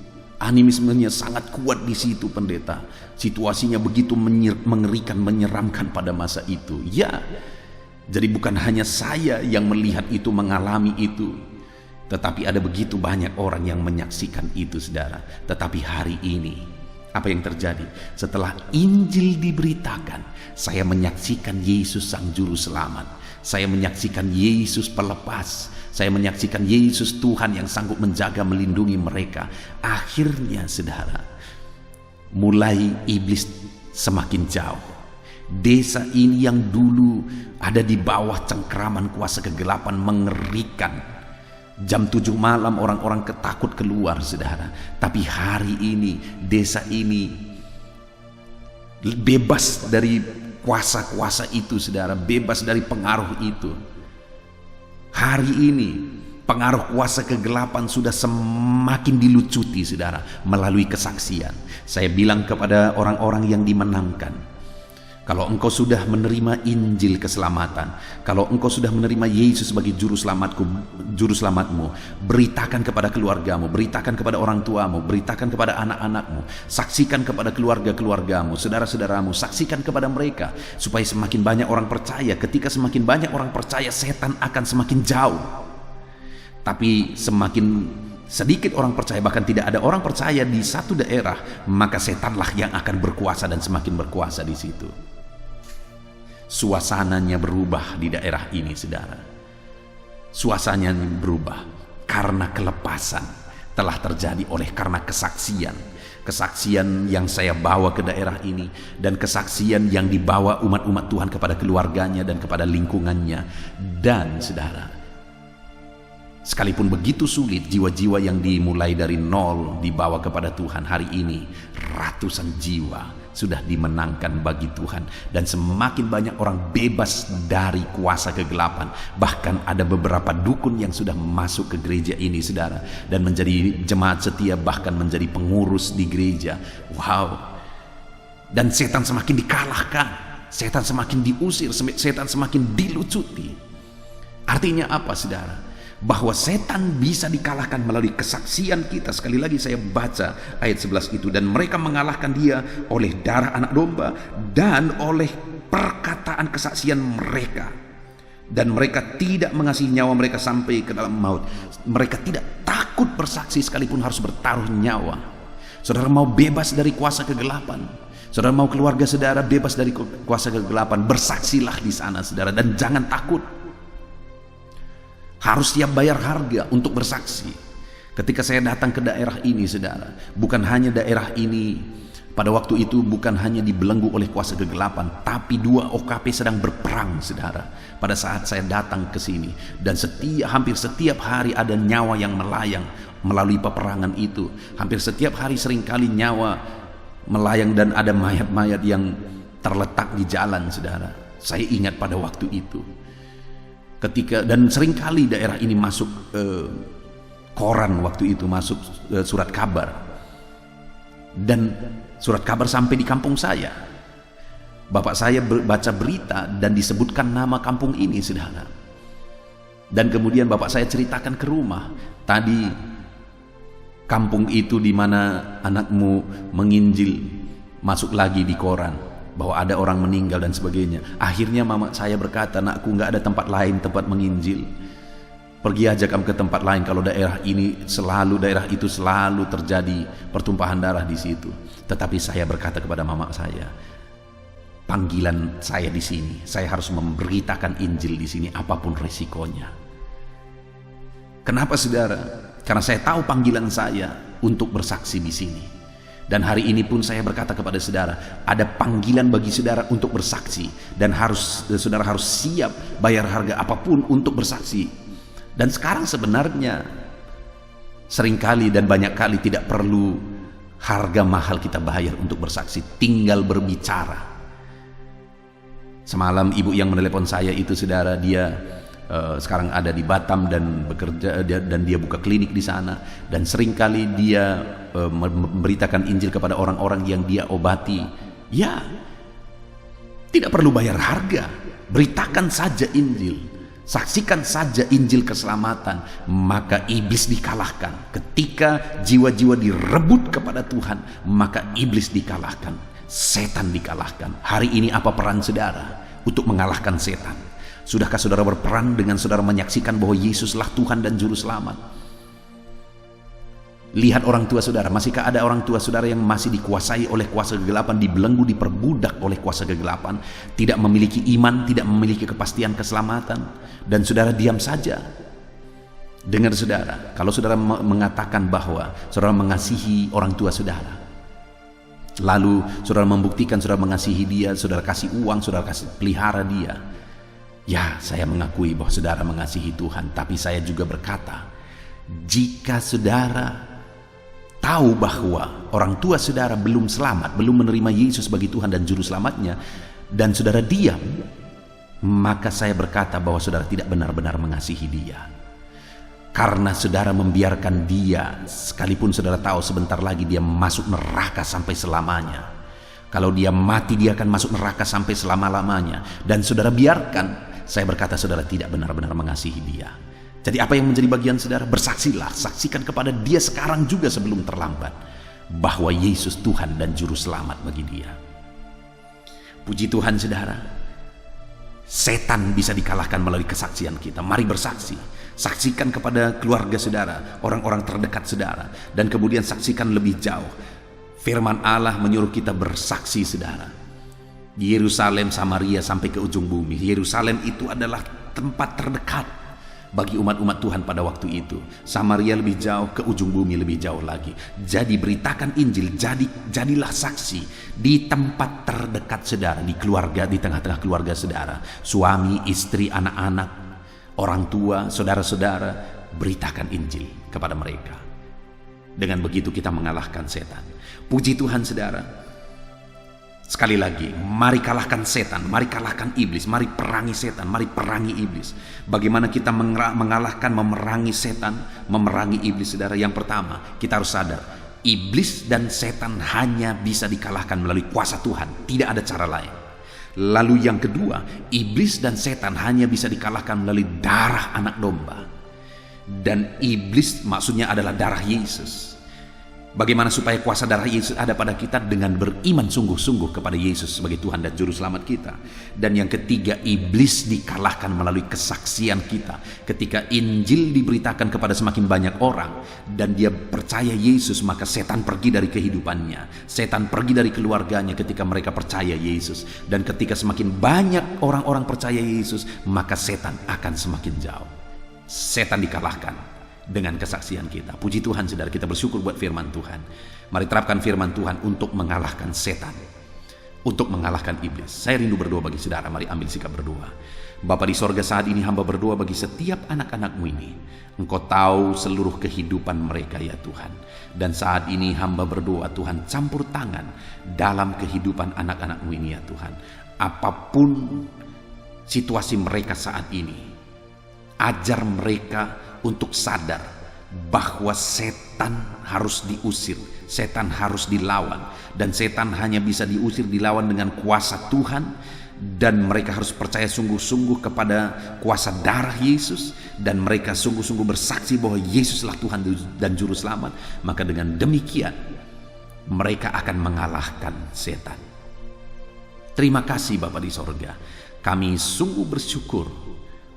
Animismenya sangat kuat di situ pendeta. Situasinya begitu mengerikan, menyeramkan pada masa itu." Ya, jadi bukan hanya saya yang melihat itu, mengalami itu, tetapi ada begitu banyak orang yang menyaksikan itu, saudara. Tetapi hari ini apa yang terjadi? Setelah Injil diberitakan, saya menyaksikan Yesus Sang Juru Selamat. Saya menyaksikan Yesus pelepas. Saya menyaksikan Yesus Tuhan yang sanggup menjaga, melindungi mereka. Akhirnya saudara, mulai iblis semakin jauh. Desa ini yang dulu ada di bawah cengkraman kuasa kegelapan mengerikan. Jam 7 malam orang-orang ketakut keluar, saudara. Tapi hari ini desa ini bebas dari kuasa-kuasa itu, saudara. Bebas dari pengaruh itu. Hari ini pengaruh kuasa kegelapan sudah semakin dilucuti, saudara, melalui kesaksian. Saya bilang kepada orang-orang yang dimenangkan, kalau engkau sudah menerima Injil keselamatan, kalau engkau sudah menerima Yesus sebagai juru selamatmu, beritakan kepada keluargamu, beritakan kepada orang tuamu, beritakan kepada anak-anakmu, saksikan kepada keluarga-keluargamu, saudara-saudaramu, saksikan kepada mereka, supaya semakin banyak orang percaya. Ketika semakin banyak orang percaya, setan akan semakin jauh. Tapi semakin sedikit orang percaya, bahkan tidak ada orang percaya di satu daerah, maka setanlah yang akan berkuasa dan semakin berkuasa di situ. Suasananya berubah di daerah ini, saudara. Suasananya berubah karena kelepasan telah terjadi karena kesaksian. kesaksian yang saya bawa ke daerah ini, dan kesaksian yang dibawa umat-umat Tuhan kepada keluarganya dan kepada lingkungannya. Dan saudara, sekalipun begitu sulit, jiwa-jiwa yang dimulai dari nol dibawa kepada Tuhan, hari ini ratusan jiwa sudah dimenangkan bagi Tuhan, dan semakin banyak orang bebas dari kuasa kegelapan. Bahkan ada beberapa dukun yang sudah masuk ke gereja ini, saudara, dan menjadi jemaat setia, bahkan menjadi pengurus di gereja. Wow. Dan setan semakin dikalahkan, setan semakin diusir, setan semakin dilucuti. Artinya apa, saudara? Bahwa setan bisa dikalahkan melalui kesaksian kita. Sekali lagi saya baca ayat 11 itu, dan mereka mengalahkan dia oleh darah anak domba dan oleh perkataan kesaksian mereka, dan mereka tidak mengasihi nyawa mereka sampai ke dalam maut. Mereka tidak takut bersaksi sekalipun harus bertaruh nyawa. Saudara mau bebas dari kuasa kegelapan, saudara mau keluarga saudara bebas dari kuasa kegelapan, bersaksilah di sana, saudara, dan jangan takut. Harus siap bayar harga untuk bersaksi. Ketika saya datang ke daerah ini, saudara, bukan hanya daerah ini pada waktu itu bukan hanya dibelenggu oleh kuasa kegelapan, tapi 2 OKP sedang berperang, saudara, pada saat saya datang ke sini. Dan hampir setiap hari ada nyawa yang melayang melalui peperangan itu. Hampir setiap hari seringkali nyawa melayang, dan ada mayat-mayat yang terletak di jalan, saudara. Saya ingat pada waktu itu. Dan seringkali daerah ini masuk koran waktu itu, masuk surat kabar, dan surat kabar sampai di kampung saya. Bapak saya baca berita dan disebutkan nama kampung ini, saudara. Dan kemudian bapak saya ceritakan ke rumah, tadi kampung itu di mana anakmu menginjil, masuk lagi di koran bahwa ada orang meninggal dan sebagainya. Akhirnya mama saya berkata, "Nakku, nggak ada tempat lain tempat menginjil. Pergi aja kamu ke tempat lain. Kalau daerah itu selalu terjadi pertumpahan darah di situ." Tetapi saya berkata kepada mama saya, panggilan saya di sini, saya harus memberitakan Injil di sini apapun resikonya. Kenapa, saudara? Karena saya tahu panggilan saya untuk bersaksi di sini. Dan hari ini pun saya berkata kepada saudara, ada panggilan bagi saudara untuk bersaksi, dan saudara harus siap bayar harga apapun untuk bersaksi. Dan sekarang sebenarnya seringkali dan banyak kali tidak perlu harga mahal kita bayar untuk bersaksi, tinggal berbicara. Semalam ibu yang menelepon saya itu, saudara, dia sekarang ada di Batam dan bekerja, dan dia buka klinik di sana, dan seringkali dia memberitakan Injil kepada orang-orang yang dia obati. Ya, tidak perlu bayar harga, beritakan saja Injil, saksikan saja Injil keselamatan, maka iblis dikalahkan. Ketika jiwa-jiwa direbut kepada Tuhan, maka iblis dikalahkan, setan dikalahkan. Hari ini apa peran saudara untuk mengalahkan setan? Sudahkah saudara berperan dengan saudara menyaksikan bahwa Yesuslah Tuhan dan Juru Selamat? Lihat orang tua saudara, masihkah ada orang tua saudara yang masih dikuasai oleh kuasa kegelapan, dibelenggu, diperbudak oleh kuasa kegelapan, tidak memiliki iman, tidak memiliki kepastian keselamatan, dan saudara diam saja? Dengar saudara, kalau saudara mengatakan bahwa saudara mengasihi orang tua saudara, lalu saudara membuktikan saudara mengasihi dia, saudara kasih uang, saudara kasih pelihara dia, ya, saya mengakui bahwa saudara mengasihi Tuhan. Tapi saya juga berkata, jika saudara tahu bahwa orang tua saudara belum selamat, belum menerima Yesus sebagai Tuhan dan Juru Selamatnya, dan saudara diam, maka saya berkata bahwa saudara tidak benar-benar mengasihi dia. Karena saudara membiarkan dia, sekalipun saudara tahu sebentar lagi dia masuk neraka sampai selamanya. Kalau dia mati, dia akan masuk neraka sampai selama-lamanya. Dan saudara biarkan, saya berkata saudara tidak benar-benar mengasihi dia. Jadi apa yang menjadi bagian saudara? Bersaksilah, saksikan kepada dia sekarang juga sebelum terlambat, bahwa Yesus Tuhan dan Juru Selamat bagi dia. Puji Tuhan saudara, setan bisa dikalahkan melalui kesaksian kita. Mari bersaksi, saksikan kepada keluarga saudara, orang-orang terdekat saudara, dan kemudian saksikan lebih jauh. Firman Allah menyuruh kita bersaksi, saudara. Yerusalem, Samaria, sampai ke ujung bumi. Yerusalem itu adalah tempat terdekat. bagi umat-umat Tuhan pada waktu itu. Samaria lebih jauh, ke ujung bumi lebih jauh lagi. Jadi beritakan Injil, jadilah saksi di tempat terdekat saudara, di keluarga, di tengah-tengah keluarga saudara, suami, istri, anak-anak, orang tua, saudara-saudara. Beritakan Injil kepada mereka. Dengan begitu kita mengalahkan setan. Puji Tuhan saudara. Sekali lagi, mari kalahkan setan, mari kalahkan iblis, mari perangi setan, mari perangi iblis. Bagaimana kita mengalahkan, memerangi setan, memerangi iblis saudara? Yang pertama, kita harus sadar, iblis dan setan hanya bisa dikalahkan melalui kuasa Tuhan, tidak ada cara lain. Lalu yang kedua, iblis dan setan hanya bisa dikalahkan melalui darah anak domba. Dan iblis maksudnya adalah darah Yesus. Bagaimana supaya kuasa darah Yesus ada pada kita? Dengan beriman sungguh-sungguh kepada Yesus sebagai Tuhan dan Juru Selamat kita. Dan yang ketiga, iblis dikalahkan melalui kesaksian kita. Ketika Injil diberitakan kepada semakin banyak orang dan dia percaya Yesus, maka setan pergi dari kehidupannya. Setan pergi dari keluarganya ketika mereka percaya Yesus. Dan ketika semakin banyak orang-orang percaya Yesus, maka setan akan semakin jauh. Setan dikalahkan dengan kesaksian kita. Puji Tuhan saudara, kita bersyukur buat firman Tuhan. Mari terapkan firman Tuhan untuk mengalahkan setan, untuk mengalahkan iblis. Saya rindu berdoa bagi saudara. Mari ambil sikap berdoa. Bapa di sorga, saat ini hamba berdoa bagi setiap anak-anak-Mu ini. Engkau tahu seluruh kehidupan mereka ya Tuhan. Dan saat ini hamba berdoa, Tuhan, campur tangan dalam kehidupan anak-anak-Mu ini ya Tuhan. Apapun situasi mereka saat ini, ajar mereka untuk sadar bahwa setan harus diusir, setan harus dilawan, dan setan hanya bisa diusir, dilawan dengan kuasa Tuhan. Dan mereka harus percaya sungguh-sungguh kepada kuasa darah Yesus, dan mereka sungguh-sungguh bersaksi bahwa Yesuslah Tuhan dan Juru Selamat. Maka dengan demikian mereka akan mengalahkan setan. Terima kasih Bapa di sorga. Kami sungguh bersyukur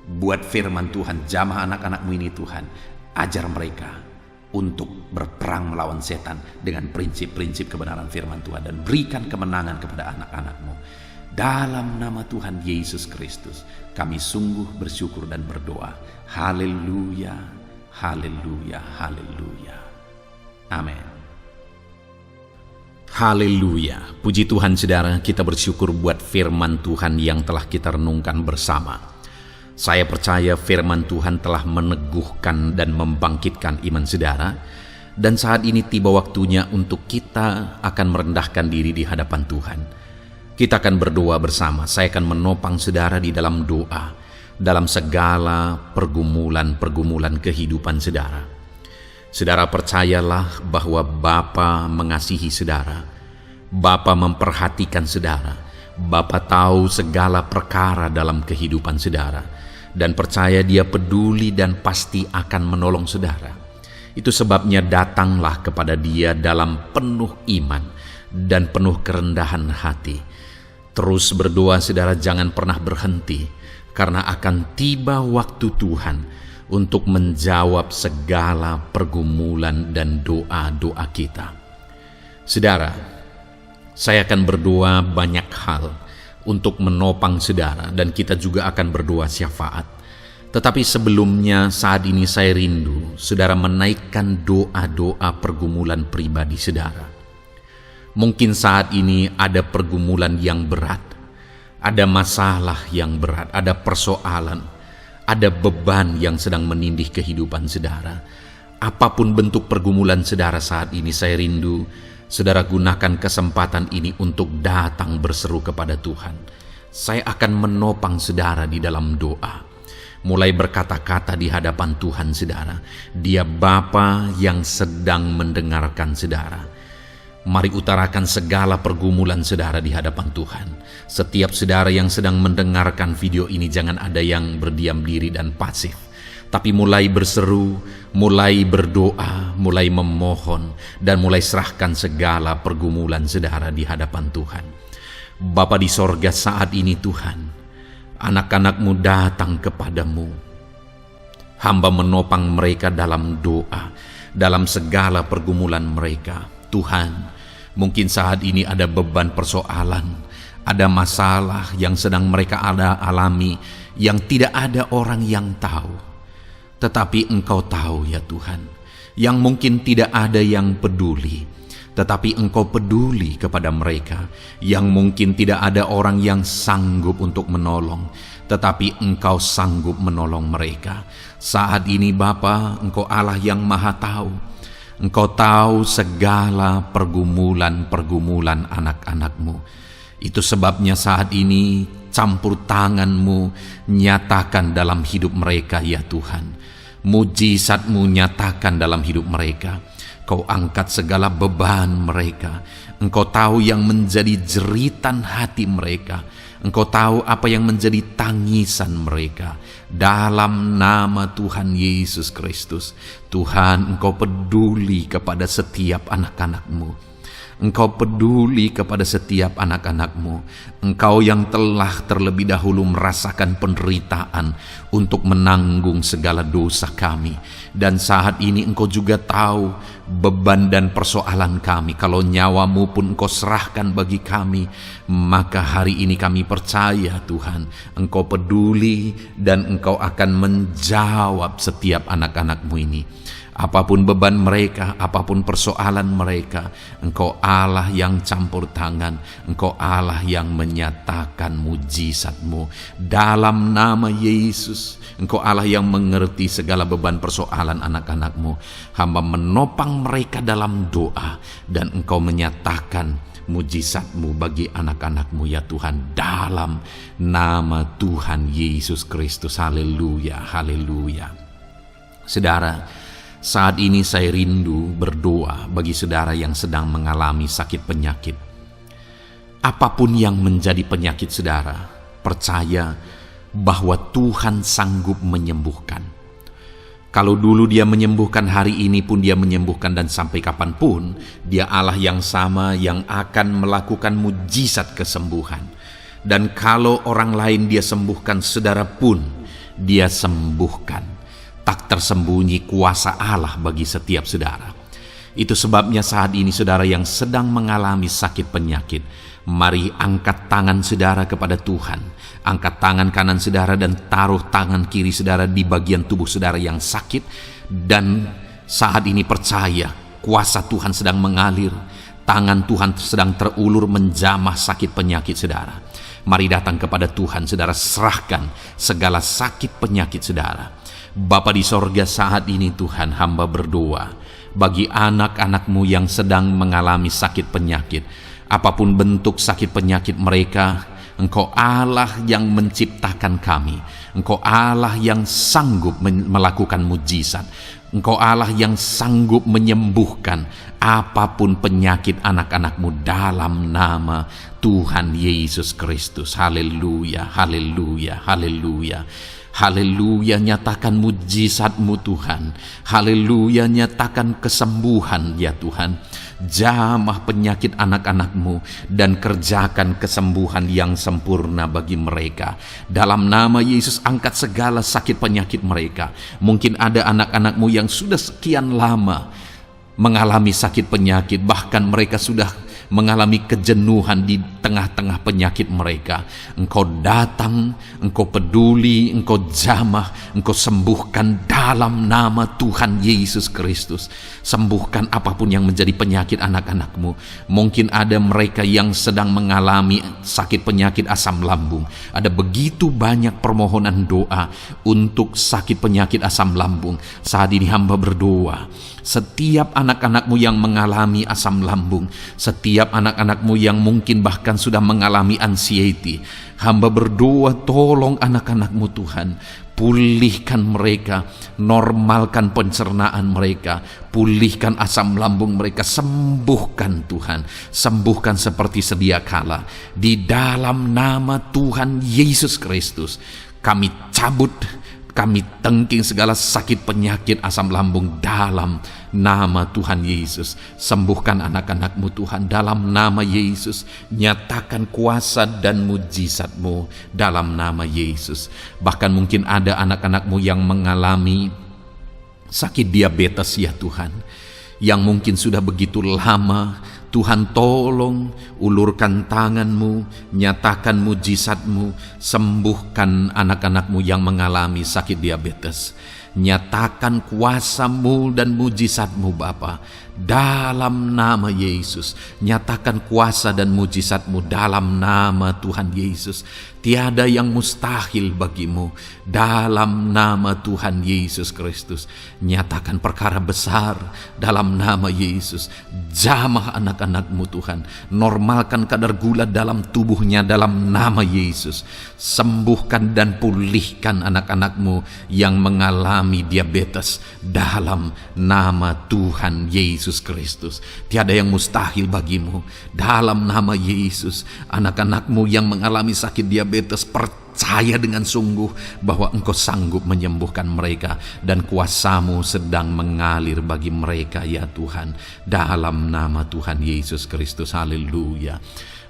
buat firman Tuhan. Jamah anak-anak-Mu ini Tuhan, ajar mereka untuk berperang melawan setan dengan prinsip-prinsip kebenaran firman Tuhan, dan berikan kemenangan kepada anak-anak-Mu. Dalam nama Tuhan Yesus Kristus kami sungguh bersyukur dan berdoa. Haleluya, haleluya, haleluya. Amin. Haleluya. Puji Tuhan saudara, kita bersyukur buat firman Tuhan yang telah kita renungkan bersama. Saya percaya firman Tuhan telah meneguhkan dan membangkitkan iman saudara. Dan saat ini tiba waktunya untuk kita akan merendahkan diri di hadapan Tuhan. Kita akan berdoa bersama. Saya akan menopang saudara di dalam doa, dalam segala pergumulan-pergumulan kehidupan saudara. Saudara percayalah bahwa Bapa mengasihi saudara. Bapa memperhatikan saudara. Bapa tahu segala perkara dalam kehidupan saudara. Dan percaya Dia peduli dan pasti akan menolong saudara. Itu sebabnya datanglah kepada Dia dalam penuh iman dan penuh kerendahan hati. Terus berdoa saudara, jangan pernah berhenti, karena akan tiba waktu Tuhan untuk menjawab segala pergumulan dan doa-doa kita. Saudara, saya akan berdoa banyak hal untuk menopang saudara, dan kita juga akan berdoa syafaat. Tetapi sebelumnya saat ini saya rindu saudara menaikkan doa-doa pergumulan pribadi saudara. Mungkin saat ini ada pergumulan yang berat, ada masalah yang berat, ada persoalan, ada beban yang sedang menindih kehidupan saudara. Apapun bentuk pergumulan saudara saat ini, saya rindu saudara gunakan kesempatan ini untuk datang berseru kepada Tuhan. Saya akan menopang saudara di dalam doa. Mulai berkata-kata di hadapan Tuhan saudara. Dia Bapa yang sedang mendengarkan saudara. Mari utarakan segala pergumulan saudara di hadapan Tuhan. Setiap saudara yang sedang mendengarkan video ini, jangan ada yang berdiam diri dan pasif, tapi mulai berseru, mulai berdoa, mulai memohon, dan mulai serahkan segala pergumulan saudara di hadapan Tuhan. Bapa di sorga, saat ini Tuhan, anak-anak-Mu datang kepadamu. Hamba menopang mereka dalam doa, dalam segala pergumulan mereka. Tuhan, mungkin saat ini ada beban persoalan, ada masalah yang sedang mereka alami, yang tidak ada orang yang tahu. Tetapi Engkau tahu ya Tuhan, yang mungkin tidak ada yang peduli, tetapi Engkau peduli kepada mereka. Yang mungkin tidak ada orang yang sanggup untuk menolong, tetapi Engkau sanggup menolong mereka. Saat ini Bapa, Engkau Allah yang Maha Tahu. Engkau tahu segala pergumulan-pergumulan anak-anak-Mu. Itu sebabnya saat ini campur tangan-Mu nyatakan dalam hidup mereka ya Tuhan. Mujizat-Mu nyatakan dalam hidup mereka. Kau angkat segala beban mereka. Engkau tahu yang menjadi jeritan hati mereka. Engkau tahu apa yang menjadi tangisan mereka. Dalam nama Tuhan Yesus Kristus, Tuhan, Engkau peduli kepada setiap anak-anak-Mu. Engkau peduli kepada setiap anak-anak-Mu. Engkau yang telah terlebih dahulu merasakan penderitaan untuk menanggung segala dosa kami. Dan saat ini Engkau juga tahu beban dan persoalan kami. Kalau nyawa-Mu pun Engkau serahkan bagi kami, maka hari ini kami percaya Tuhan, Engkau peduli dan Engkau akan menjawab setiap anak-anak-Mu ini. Apapun beban mereka, apapun persoalan mereka, Engkau Allah yang campur tangan, Engkau Allah yang menyatakan mujizat-Mu. Dalam nama Yesus, Engkau Allah yang mengerti segala beban persoalan anak-anak-Mu. Hamba menopang mereka dalam doa, dan Engkau menyatakan mujizat-Mu bagi anak-anak-Mu ya Tuhan. Dalam nama Tuhan Yesus Kristus. Haleluya, haleluya. Saudara, saat ini saya rindu berdoa bagi saudara yang sedang mengalami sakit penyakit. Apapun yang menjadi penyakit saudara, percaya bahwa Tuhan sanggup menyembuhkan. Kalau dulu Dia menyembuhkan, hari ini pun Dia menyembuhkan, dan sampai kapanpun Dia Allah yang sama yang akan melakukan mujizat kesembuhan. Dan kalau orang lain Dia sembuhkan, saudara pun Dia sembuhkan. Tak tersembunyi kuasa Allah bagi setiap saudara. Itu sebabnya saat ini saudara yang sedang mengalami sakit penyakit, mari angkat tangan saudara kepada Tuhan. Angkat tangan kanan saudara dan taruh tangan kiri saudara di bagian tubuh saudara yang sakit. Dan saat ini percaya kuasa Tuhan sedang mengalir. Tangan Tuhan sedang terulur menjamah sakit penyakit saudara. Mari datang kepada Tuhan saudara, serahkan segala sakit penyakit saudara. Bapa di sorga, saat ini Tuhan, hamba berdoa bagi anak-anak-Mu yang sedang mengalami sakit penyakit. Apapun bentuk sakit penyakit mereka, Engkau Allah yang menciptakan kami. Engkau Allah yang sanggup melakukan mujizat. Engkau Allah yang sanggup menyembuhkan apapun penyakit anak-anak-Mu dalam nama Tuhan Yesus Kristus. Haleluya, haleluya, haleluya. Haleluya, nyatakan mujizat-Mu Tuhan. Haleluya, nyatakan kesembuhan ya Tuhan. Jamah penyakit anak-anak-Mu dan kerjakan kesembuhan yang sempurna bagi mereka. Dalam nama Yesus, angkat segala sakit penyakit mereka. Mungkin ada anak-anak-Mu yang sudah sekian lama mengalami sakit penyakit, bahkan mereka sudah mengalami kejenuhan di tengah-tengah penyakit mereka. Engkau datang, Engkau peduli, Engkau jamah, Engkau sembuhkan dalam nama Tuhan Yesus Kristus. Sembuhkan apapun yang menjadi penyakit anak-anak-Mu. Mungkin ada mereka yang sedang mengalami sakit penyakit asam lambung. Ada begitu banyak permohonan doa untuk sakit penyakit asam lambung. Saat ini hamba berdoa, setiap anak-anak-Mu yang mengalami asam lambung, setiap anak-anak-Mu yang mungkin bahkan sudah mengalami anxiety, hamba berdoa, tolong anak-anak-Mu Tuhan, pulihkan mereka, normalkan pencernaan mereka, pulihkan asam lambung mereka, sembuhkan Tuhan, sembuhkan seperti sedia kala. Di dalam nama Tuhan Yesus Kristus, kami cabut, kami tengking segala sakit penyakit asam lambung dalam nama Tuhan Yesus. Sembuhkan anak-anak-Mu Tuhan dalam nama Yesus. Nyatakan kuasa dan mujizat-Mu dalam nama Yesus. Bahkan mungkin ada anak-anak-Mu yang mengalami sakit diabetes ya Tuhan, yang mungkin sudah begitu lama. Tuhan, tolong ulurkan tangan-Mu, nyatakan mujizat-Mu, sembuhkan anak-anak-Mu yang mengalami sakit diabetes. Nyatakan kuasa-Mu dan mujizat-Mu Bapa, dalam nama Yesus. Nyatakan kuasa dan mujizat-Mu dalam nama Tuhan Yesus. Tiada yang mustahil bagi-Mu, dalam nama Tuhan Yesus Kristus. Nyatakan perkara besar dalam nama Yesus. Jamah anak-anak-Mu Tuhan. Normalkan kadar gula dalam tubuhnya dalam nama Yesus. Sembuhkan dan pulihkan anak-anak-Mu yang mengalami diabetes dalam nama Tuhan Yesus Kristus. Tiada yang mustahil bagi-Mu, dalam nama Yesus. Anak-anak-Mu yang mengalami sakit diabetes, percaya dengan sungguh bahwa Engkau sanggup menyembuhkan mereka, dan kuasa-Mu sedang mengalir bagi mereka ya Tuhan, dalam nama Tuhan Yesus Kristus. Haleluya.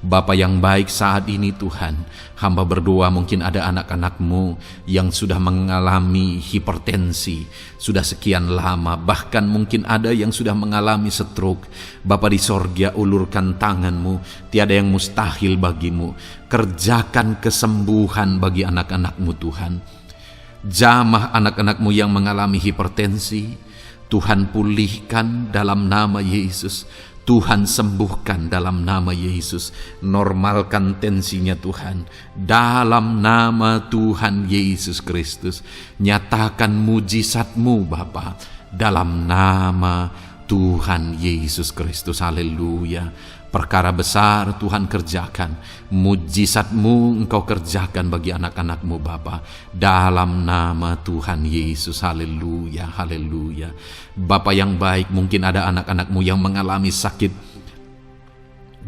Bapa yang baik, saat ini Tuhan, hamba berdoa mungkin ada anak-anak-Mu yang sudah mengalami hipertensi sudah sekian lama, bahkan mungkin ada yang sudah mengalami stroke. Bapa di sorga, ulurkan tangan-Mu, tiada yang mustahil bagi-Mu. Kerjakan kesembuhan bagi anak-anak-Mu Tuhan. Jamah anak-anak-Mu yang mengalami hipertensi, Tuhan pulihkan dalam nama Yesus. Tuhan sembuhkan dalam nama Yesus. Normalkan tensinya Tuhan, dalam nama Tuhan Yesus Kristus. Nyatakan mujizat-Mu Bapa, dalam nama Tuhan Yesus Kristus. Haleluya. Perkara besar Tuhan kerjakan, mujizat-Mu Engkau kerjakan bagi anak-anak-Mu Bapa, dalam nama Tuhan Yesus. Haleluya, haleluya. Bapa yang baik, mungkin ada anak-anak-Mu yang mengalami sakit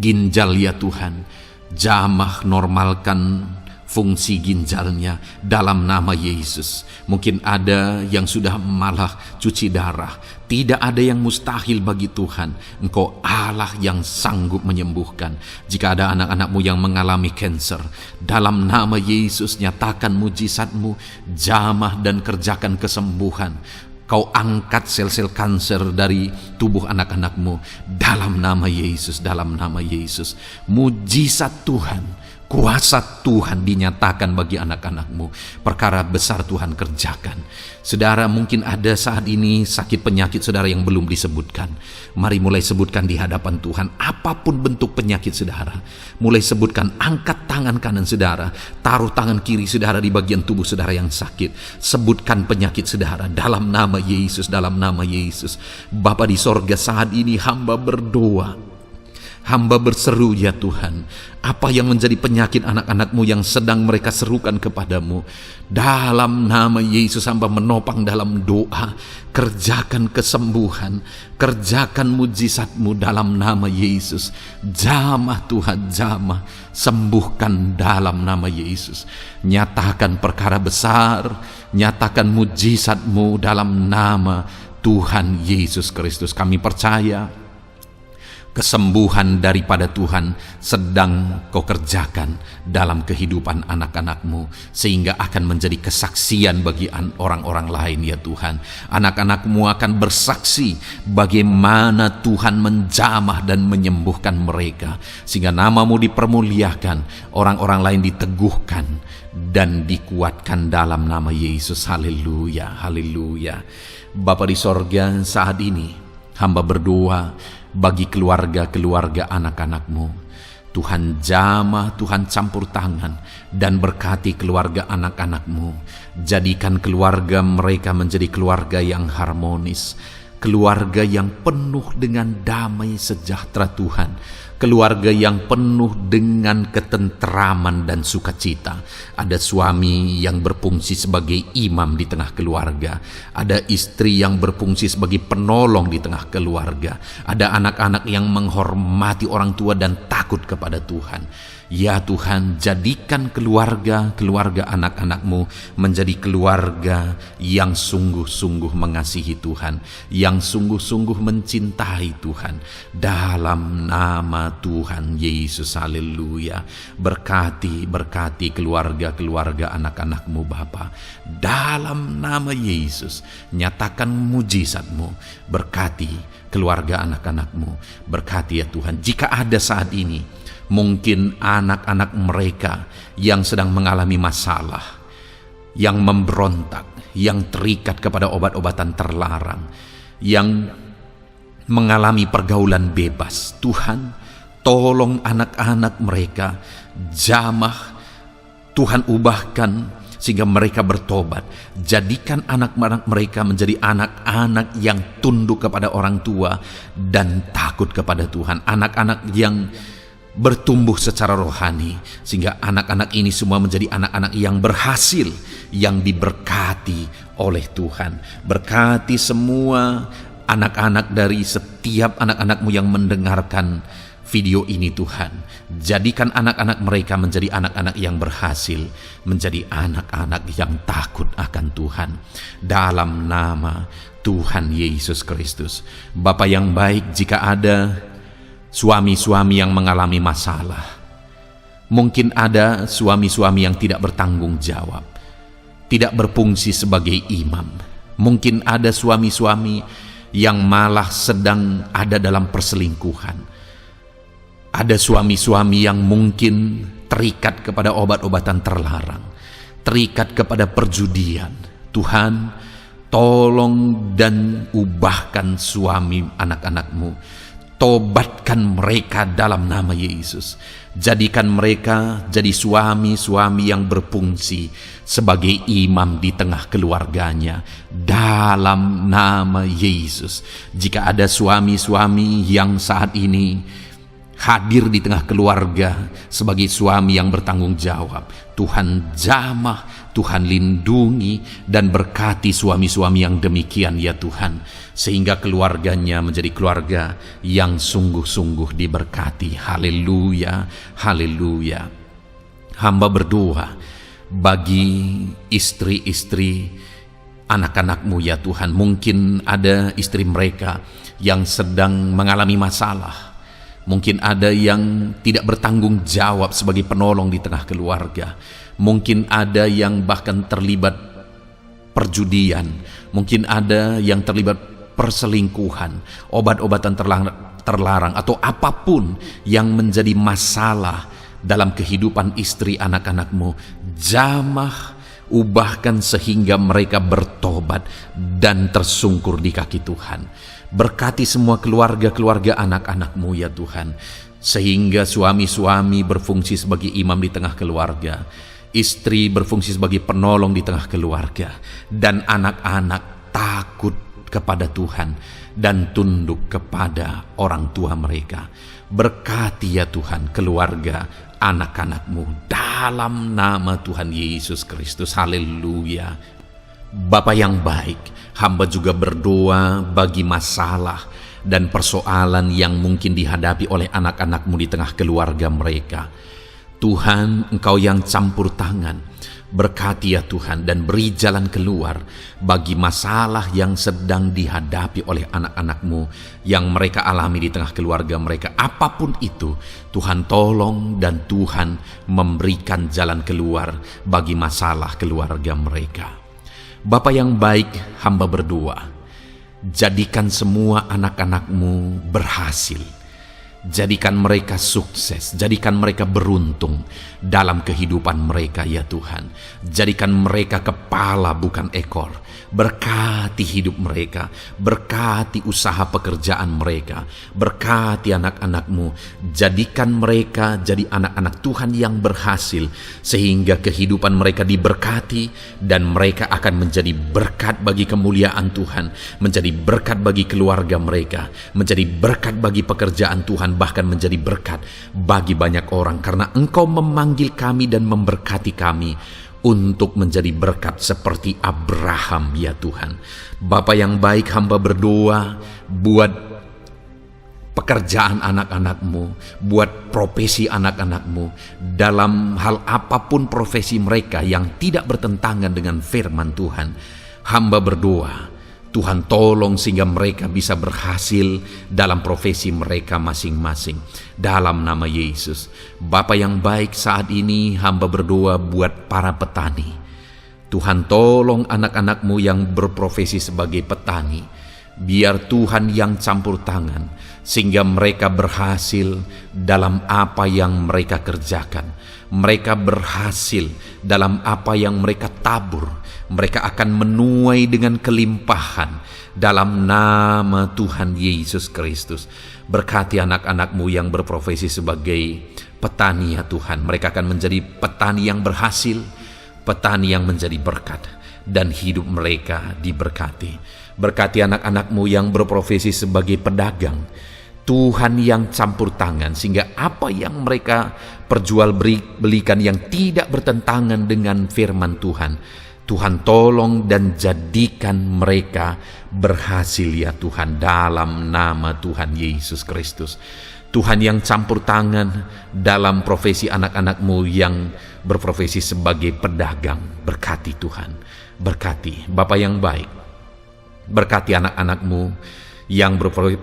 ginjal ya Tuhan. Jamah normalkan fungsi ginjalnya dalam nama Yesus. Mungkin ada yang sudah malah cuci darah. Tidak ada yang mustahil bagi Tuhan. Engkau Allah yang sanggup menyembuhkan. Jika ada anak-anak-Mu yang mengalami kanker, dalam nama Yesus nyatakan mujizat-Mu, jamah dan kerjakan kesembuhan. Kau angkat sel-sel kanker dari tubuh anak-anak-Mu dalam nama Yesus, dalam nama Yesus. Mujizat Tuhan, kuasa Tuhan dinyatakan bagi anak-anak-Mu. Perkara besar Tuhan kerjakan. Saudara, mungkin ada saat ini sakit penyakit saudara yang belum disebutkan. Mari mulai sebutkan di hadapan Tuhan. Apapun bentuk penyakit saudara, mulai sebutkan. Angkat tangan kanan saudara, taruh tangan kiri saudara di bagian tubuh saudara yang sakit. Sebutkan penyakit saudara dalam nama Yesus, dalam nama Yesus. Bapa di sorga, saat ini hamba berdoa, hamba berseru ya Tuhan, apa yang menjadi penyakit anak-anak-Mu yang sedang mereka serukan kepadamu, dalam nama Yesus hamba menopang dalam doa. Kerjakan kesembuhan, kerjakan mujizat-Mu dalam nama Yesus. Jamah Tuhan, jamah, sembuhkan dalam nama Yesus. Nyatakan perkara besar, nyatakan mujizat-Mu dalam nama Tuhan Yesus Kristus. Kami percaya kesembuhan daripada Tuhan sedang Kau kerjakan dalam kehidupan anak-anak-Mu, sehingga akan menjadi kesaksian bagi orang-orang lain ya Tuhan. Anak-anak-Mu akan bersaksi bagaimana Tuhan menjamah dan menyembuhkan mereka, sehingga nama-Mu dipermuliakan, orang-orang lain diteguhkan dan dikuatkan dalam nama Yesus. Haleluya, haleluya. Bapa di sorga, saat ini hamba berdoa bagi keluarga-keluarga anak-anak-Mu. Tuhan jamah, Tuhan campur tangan dan berkati keluarga anak-anak-Mu. Jadikan keluarga mereka menjadi keluarga yang harmonis, keluarga yang penuh dengan damai sejahtera Tuhan, keluarga yang penuh dengan ketentraman dan sukacita. Ada suami yang berfungsi sebagai imam di tengah keluarga, ada istri yang berfungsi sebagai penolong di tengah keluarga, ada anak-anak yang menghormati orang tua dan takut kepada Tuhan. Ya Tuhan, jadikan keluarga anak-anak-Mu menjadi keluarga yang sungguh-sungguh mengasihi Tuhan, yang sungguh-sungguh mencintai Tuhan, dalam nama Tuhan Yesus. Haleluya. Berkati keluarga anak-anak-Mu Bapa, dalam nama Yesus. Nyatakan mujizat-Mu, berkati keluarga anak-anak-Mu, berkati ya Tuhan. Jika ada saat ini mungkin anak-anak mereka yang sedang mengalami masalah, yang memberontak, yang terikat kepada obat-obatan terlarang, yang mengalami pergaulan bebas. Tuhan, tolong anak-anak mereka, jamah Tuhan, ubahkan sehingga mereka bertobat. Jadikan anak-anak mereka menjadi anak-anak yang tunduk kepada orang tua dan takut kepada Tuhan. Anak-anak yang bertumbuh secara rohani, sehingga anak-anak ini semua menjadi anak-anak yang berhasil, yang diberkati oleh Tuhan. Berkati semua anak-anak dari setiap anak-anak-Mu yang mendengarkan video ini Tuhan. Jadikan anak-anak mereka menjadi anak-anak yang berhasil, menjadi anak-anak yang takut akan Tuhan. Dalam nama Tuhan Yesus Kristus. Bapa yang baik, jika ada suami-suami yang mengalami masalah, mungkin ada suami-suami yang tidak bertanggung jawab, tidak berfungsi sebagai imam. Mungkin ada suami-suami yang malah sedang ada dalam perselingkuhan. Ada suami-suami yang mungkin terikat kepada obat-obatan terlarang, terikat kepada perjudian. Tuhan, tolong dan ubahkan suami anak-anak-Mu. Tobatkan mereka dalam nama Yesus. Jadikan mereka jadi suami-suami yang berfungsi sebagai imam di tengah keluarganya dalam nama Yesus. Jika ada suami-suami yang saat ini hadir di tengah keluarga sebagai suami yang bertanggung jawab, Tuhan jamah, Tuhan lindungi dan berkati suami-suami yang demikian ya Tuhan, sehingga keluarganya menjadi keluarga yang sungguh-sungguh diberkati. Haleluya, haleluya. Hamba berdoa bagi istri-istri anak-anak-Mu ya Tuhan. Mungkin ada istri mereka yang sedang mengalami masalah. Mungkin ada yang tidak bertanggung jawab sebagai penolong di tengah keluarga. Mungkin ada yang bahkan terlibat perjudian. Mungkin ada yang terlibat perselingkuhan, obat-obatan terlarang, atau apapun yang menjadi masalah dalam kehidupan istri anak-anak-Mu. Jamah, ubahkan sehingga mereka bertobat dan tersungkur di kaki Tuhan. Berkati semua keluarga-keluarga anak-anak-Mu ya Tuhan, sehingga suami-suami berfungsi sebagai imam di tengah keluarga, istri berfungsi sebagai penolong di tengah keluarga, dan anak-anak takut kepada Tuhan dan tunduk kepada orang tua mereka. Berkati ya Tuhan keluarga anak-anak-Mu dalam nama Tuhan Yesus Kristus. Haleluya. Bapa yang baik, hamba juga berdoa bagi masalah dan persoalan yang mungkin dihadapi oleh anak-anak-Mu di tengah keluarga mereka. Tuhan, Engkau yang campur tangan, berkati ya Tuhan dan beri jalan keluar bagi masalah yang sedang dihadapi oleh anak-anak-Mu yang mereka alami di tengah keluarga mereka. Apapun itu, Tuhan tolong dan Tuhan memberikan jalan keluar bagi masalah keluarga mereka. Bapa yang baik, hamba berdoa, jadikan semua anak-anak-Mu berhasil. Jadikan mereka sukses, jadikan mereka beruntung dalam kehidupan mereka ya Tuhan. Jadikan mereka kepala bukan ekor. Berkati hidup mereka, berkati usaha pekerjaan mereka, berkati anak-anak-Mu. Jadikan mereka jadi anak-anak Tuhan yang berhasil, sehingga kehidupan mereka diberkati dan mereka akan menjadi berkat bagi kemuliaan Tuhan, menjadi berkat bagi keluarga mereka, menjadi berkat bagi pekerjaan Tuhan, bahkan menjadi berkat bagi banyak orang, karena Engkau memanggil kami dan memberkati kami untuk menjadi berkat seperti Abraham ya Tuhan. Bapa yang baik, hamba berdoa buat pekerjaan anak-anak-Mu, buat profesi anak-anak-Mu, dalam hal apapun profesi mereka yang tidak bertentangan dengan firman Tuhan. Hamba berdoa Tuhan tolong sehingga mereka bisa berhasil dalam profesi mereka masing-masing. Dalam nama Yesus. Bapa yang baik, saat ini hamba berdoa buat para petani. Tuhan tolong anak-anak-Mu yang berprofesi sebagai petani. Biar Tuhan yang campur tangan, sehingga mereka berhasil dalam apa yang mereka kerjakan. Mereka berhasil dalam apa yang mereka tabur. Mereka akan menuai dengan kelimpahan dalam nama Tuhan Yesus Kristus. Berkati anak-anak-Mu yang berprofesi sebagai petani ya Tuhan. Mereka akan menjadi petani yang berhasil, petani yang menjadi berkat, dan hidup mereka diberkati. Berkati anak-anak-Mu yang berprofesi sebagai pedagang, Tuhan yang campur tangan, sehingga apa yang mereka perjualbelikan yang tidak bertentangan dengan firman Tuhan, Tuhan tolong dan jadikan mereka berhasil ya Tuhan, dalam nama Tuhan Yesus Kristus. Tuhan yang campur tangan dalam profesi anak-anak-Mu yang berprofesi sebagai pedagang, berkati Tuhan, berkati Bapa yang baik. Berkati anak-anak-Mu yang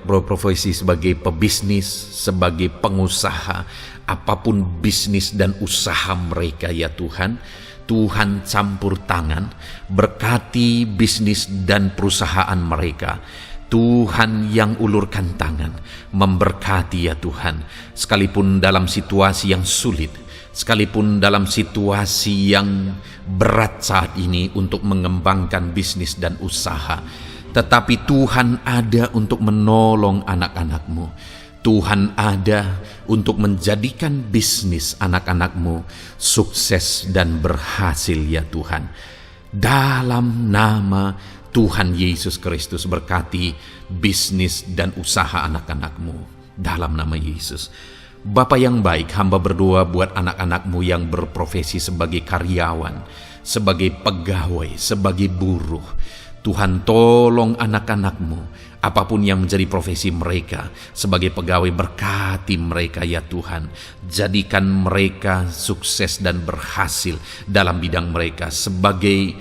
berprofesi sebagai pebisnis, sebagai pengusaha, apapun bisnis dan usaha mereka ya Tuhan. Tuhan campur tangan, berkati bisnis dan perusahaan mereka. Tuhan yang ulurkan tangan, memberkati ya Tuhan. Sekalipun dalam situasi yang sulit, sekalipun dalam situasi yang berat saat ini untuk mengembangkan bisnis dan usaha, tetapi Tuhan ada untuk menolong anak-anak-Mu. Tuhan ada untuk menjadikan bisnis anak-anak-Mu sukses dan berhasil ya Tuhan. Dalam nama Tuhan Yesus Kristus, berkati bisnis dan usaha anak-anak-Mu. Dalam nama Yesus. Bapa yang baik, hamba berdoa buat anak-anak-Mu yang berprofesi sebagai karyawan, sebagai pegawai, sebagai buruh. Tuhan tolong anak-anak-Mu, apapun yang menjadi profesi mereka, sebagai pegawai berkati mereka ya Tuhan. Jadikan mereka sukses dan berhasil dalam bidang mereka. Sebagai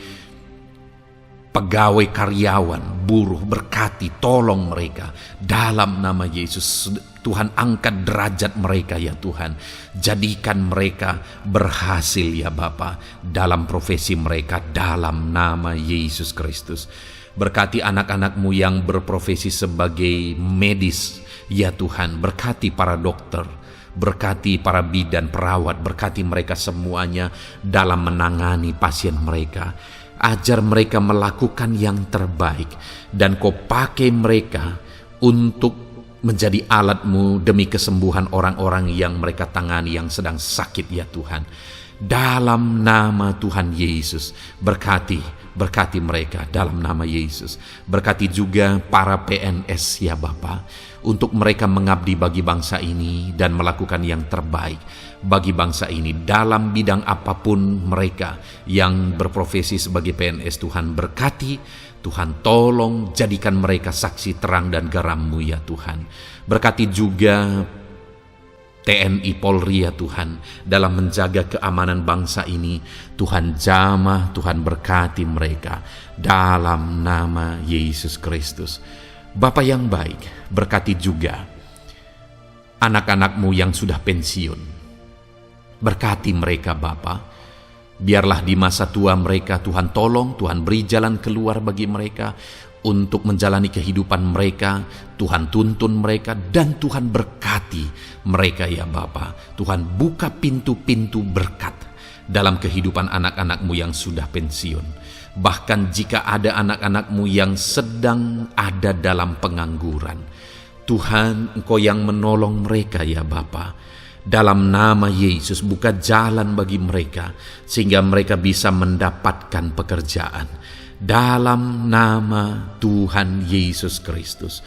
pegawai karyawan, buruh, berkati, tolong mereka. Dalam nama Yesus, Tuhan angkat derajat mereka ya Tuhan. Jadikan mereka berhasil ya Bapa dalam profesi mereka, dalam nama Yesus Kristus. Berkati anak-anak-Mu yang berprofesi sebagai medis ya Tuhan. Berkati para dokter, berkati para bidan, perawat, berkati mereka semuanya dalam menangani pasien mereka. Ajar mereka melakukan yang terbaik, dan Kau pakai mereka untuk menjadi alat-Mu demi kesembuhan orang-orang yang mereka tangani yang sedang sakit ya Tuhan. Dalam nama Tuhan Yesus, berkati mereka dalam nama Yesus. Berkati juga para PNS ya Bapa, untuk mereka mengabdi bagi bangsa ini dan melakukan yang terbaik bagi bangsa ini dalam bidang apapun mereka yang berprofesi sebagai PNS. Tuhan berkati, Tuhan tolong, jadikan mereka saksi terang dan garam-Mu ya Tuhan. Berkati juga TNI Polri ya Tuhan, dalam menjaga keamanan bangsa ini. Tuhan jamah, Tuhan berkati mereka dalam nama Yesus Kristus. Bapa yang baik, berkati juga anak-anak-Mu yang sudah pensiun. Berkati mereka Bapa. Biarlah di masa tua mereka Tuhan tolong, Tuhan beri jalan keluar bagi mereka untuk menjalani kehidupan mereka. Tuhan tuntun mereka dan Tuhan berkati mereka ya Bapa. Tuhan buka pintu-pintu berkat dalam kehidupan anak-anak-Mu yang sudah pensiun. Bahkan jika ada anak-anak-Mu yang sedang ada dalam pengangguran, Tuhan Engkau yang menolong mereka ya Bapa. Dalam nama Yesus, buka jalan bagi mereka sehingga mereka bisa mendapatkan pekerjaan. Dalam nama Tuhan Yesus Kristus.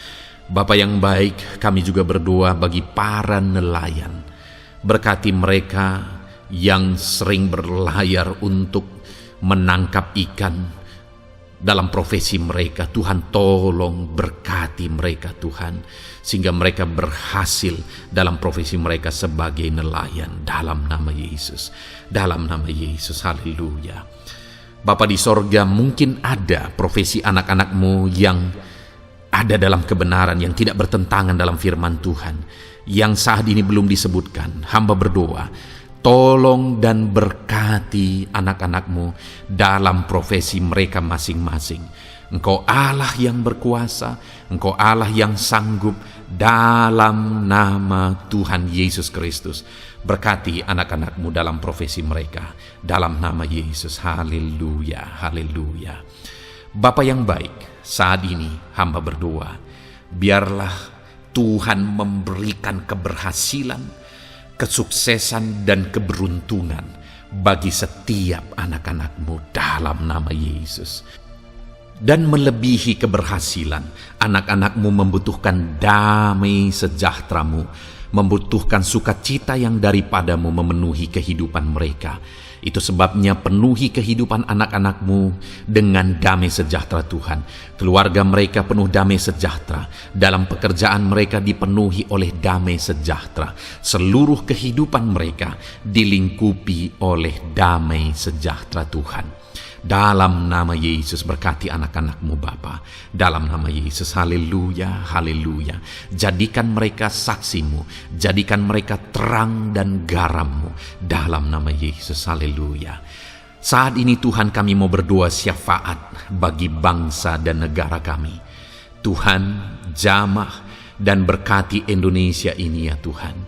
Bapa yang baik, kami juga berdoa bagi para nelayan. Berkati mereka yang sering berlayar untuk menangkap ikan dalam profesi mereka. Tuhan tolong berkati mereka Tuhan, sehingga mereka berhasil dalam profesi mereka sebagai nelayan. Dalam nama Yesus, dalam nama Yesus, haleluya. Bapa di sorga, mungkin ada profesi anak-anak-Mu yang ada dalam kebenaran, yang tidak bertentangan dalam firman Tuhan, yang saat ini belum disebutkan. Hamba berdoa, tolong dan berkati anak-anak-Mu dalam profesi mereka masing-masing. Engkau Allah yang berkuasa, Engkau Allah yang sanggup, dalam nama Tuhan Yesus Kristus. Berkati anak-anak-Mu dalam profesi mereka, dalam nama Yesus. Haleluya, haleluya. Bapa yang baik, saat ini hamba berdoa, biarlah Tuhan memberikan keberhasilan, kesuksesan dan keberuntungan bagi setiap anak-anak-Mu dalam nama Yesus. Dan melebihi keberhasilan, anak-anak-Mu membutuhkan damai sejahtera-Mu, membutuhkan sukacita yang daripada-Mu memenuhi kehidupan mereka. Itu sebabnya penuhi kehidupan anak-anak-Mu dengan damai sejahtera Tuhan. Keluarga mereka penuh damai sejahtera. Dalam pekerjaan mereka dipenuhi oleh damai sejahtera. Seluruh kehidupan mereka dilingkupi oleh damai sejahtera Tuhan. Dalam nama Yesus, berkati anak-anak-Mu Bapa. Dalam nama Yesus, haleluya, haleluya. Jadikan mereka saksi-Mu, jadikan mereka terang dan garam-Mu. Dalam nama Yesus, haleluya. Saat ini Tuhan, kami mau berdoa syafaat bagi bangsa dan negara kami. Tuhan, jamah dan berkati Indonesia ini ya Tuhan.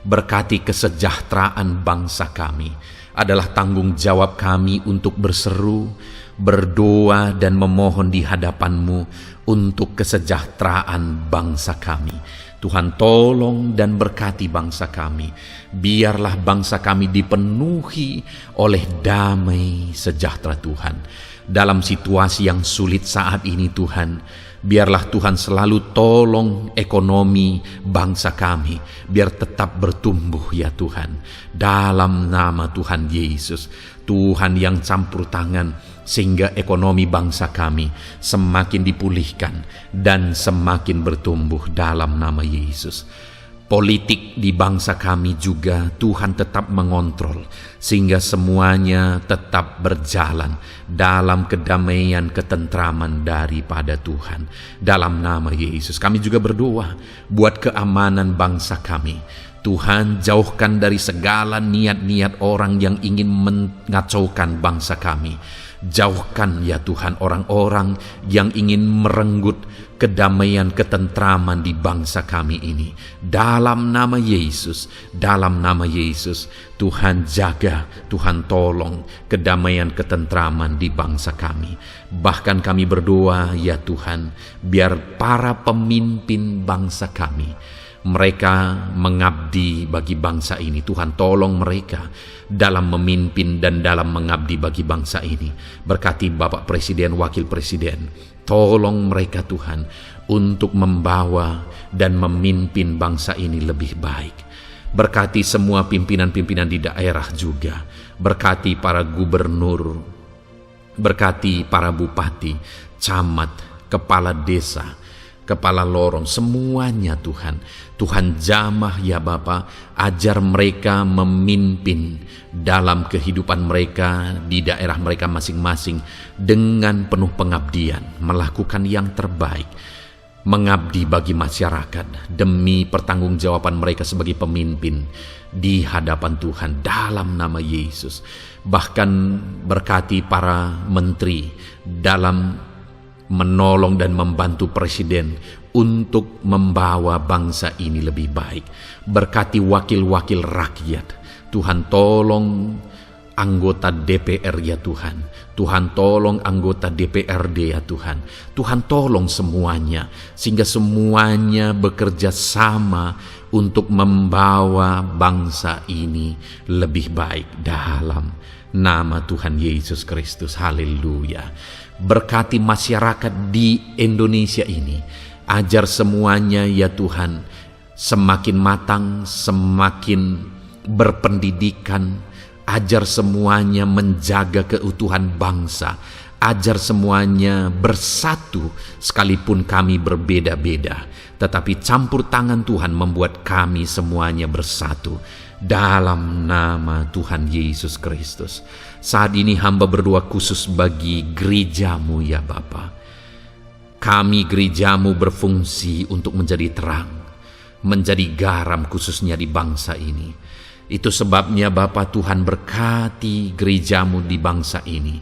Berkati kesejahteraan bangsa kami. Adalah tanggung jawab kami untuk berseru, berdoa dan memohon di hadapan-Mu untuk kesejahteraan bangsa kami. Tuhan, tolong dan berkati bangsa kami. Biarlah bangsa kami dipenuhi oleh damai sejahtera Tuhan. Dalam situasi yang sulit saat ini Tuhan, biarlah Tuhan selalu tolong ekonomi bangsa kami, biar tetap bertumbuh ya Tuhan. Dalam nama Tuhan Yesus, Tuhan yang campur tangan, sehingga ekonomi bangsa kami semakin dipulihkan dan semakin bertumbuh dalam nama Yesus. Politik di bangsa kami juga Tuhan tetap mengontrol, sehingga semuanya tetap berjalan dalam kedamaian, ketentraman daripada Tuhan. Dalam nama Yesus kami juga berdoa buat keamanan bangsa kami. Tuhan, jauhkan dari segala niat-niat orang yang ingin mengacaukan bangsa kami. Jauhkan ya Tuhan orang-orang yang ingin merenggut kedamaian, ketentraman di bangsa kami ini. Dalam nama Yesus, dalam nama Yesus, Tuhan jaga, Tuhan tolong kedamaian, ketentraman di bangsa kami. Bahkan kami berdoa ya Tuhan, biar para pemimpin bangsa kami, mereka mengabdi bagi bangsa ini. Tuhan tolong mereka dalam memimpin dan dalam mengabdi bagi bangsa ini. Berkati Bapak Presiden, Wakil Presiden, tolong mereka Tuhan untuk membawa dan memimpin bangsa ini lebih baik. Berkati semua pimpinan-pimpinan di daerah juga. Berkati para gubernur, berkati para bupati, camat, kepala desa, kepala lorong, semuanya Tuhan. Tuhan jamah ya Bapa, ajar mereka memimpin dalam kehidupan mereka di daerah mereka masing-masing dengan penuh pengabdian, melakukan yang terbaik, mengabdi bagi masyarakat demi pertanggungjawaban mereka sebagai pemimpin di hadapan Tuhan dalam nama Yesus. Bahkan berkati para menteri dalam menolong dan membantu presiden untuk membawa bangsa ini lebih baik. Berkati wakil-wakil rakyat. Tuhan tolong anggota DPR ya Tuhan. Tuhan tolong anggota DPRD ya Tuhan. Tuhan tolong semuanya, sehingga semuanya bekerja sama untuk membawa bangsa ini lebih baik dalam nama Tuhan Yesus Kristus. Haleluya. Berkati masyarakat di Indonesia ini. Ajar semuanya ya Tuhan semakin matang, semakin berpendidikan. Ajar semuanya menjaga keutuhan bangsa. Ajar semuanya bersatu sekalipun kami berbeda-beda. Tetapi campur tangan Tuhan membuat kami semuanya bersatu. Dalam nama Tuhan Yesus Kristus. Saat ini hamba berdoa khusus bagi gerejamu ya Bapa. Kami gerejamu berfungsi untuk menjadi terang, menjadi garam khususnya di bangsa ini. Itu sebabnya Bapa Tuhan berkati gerejamu di bangsa ini.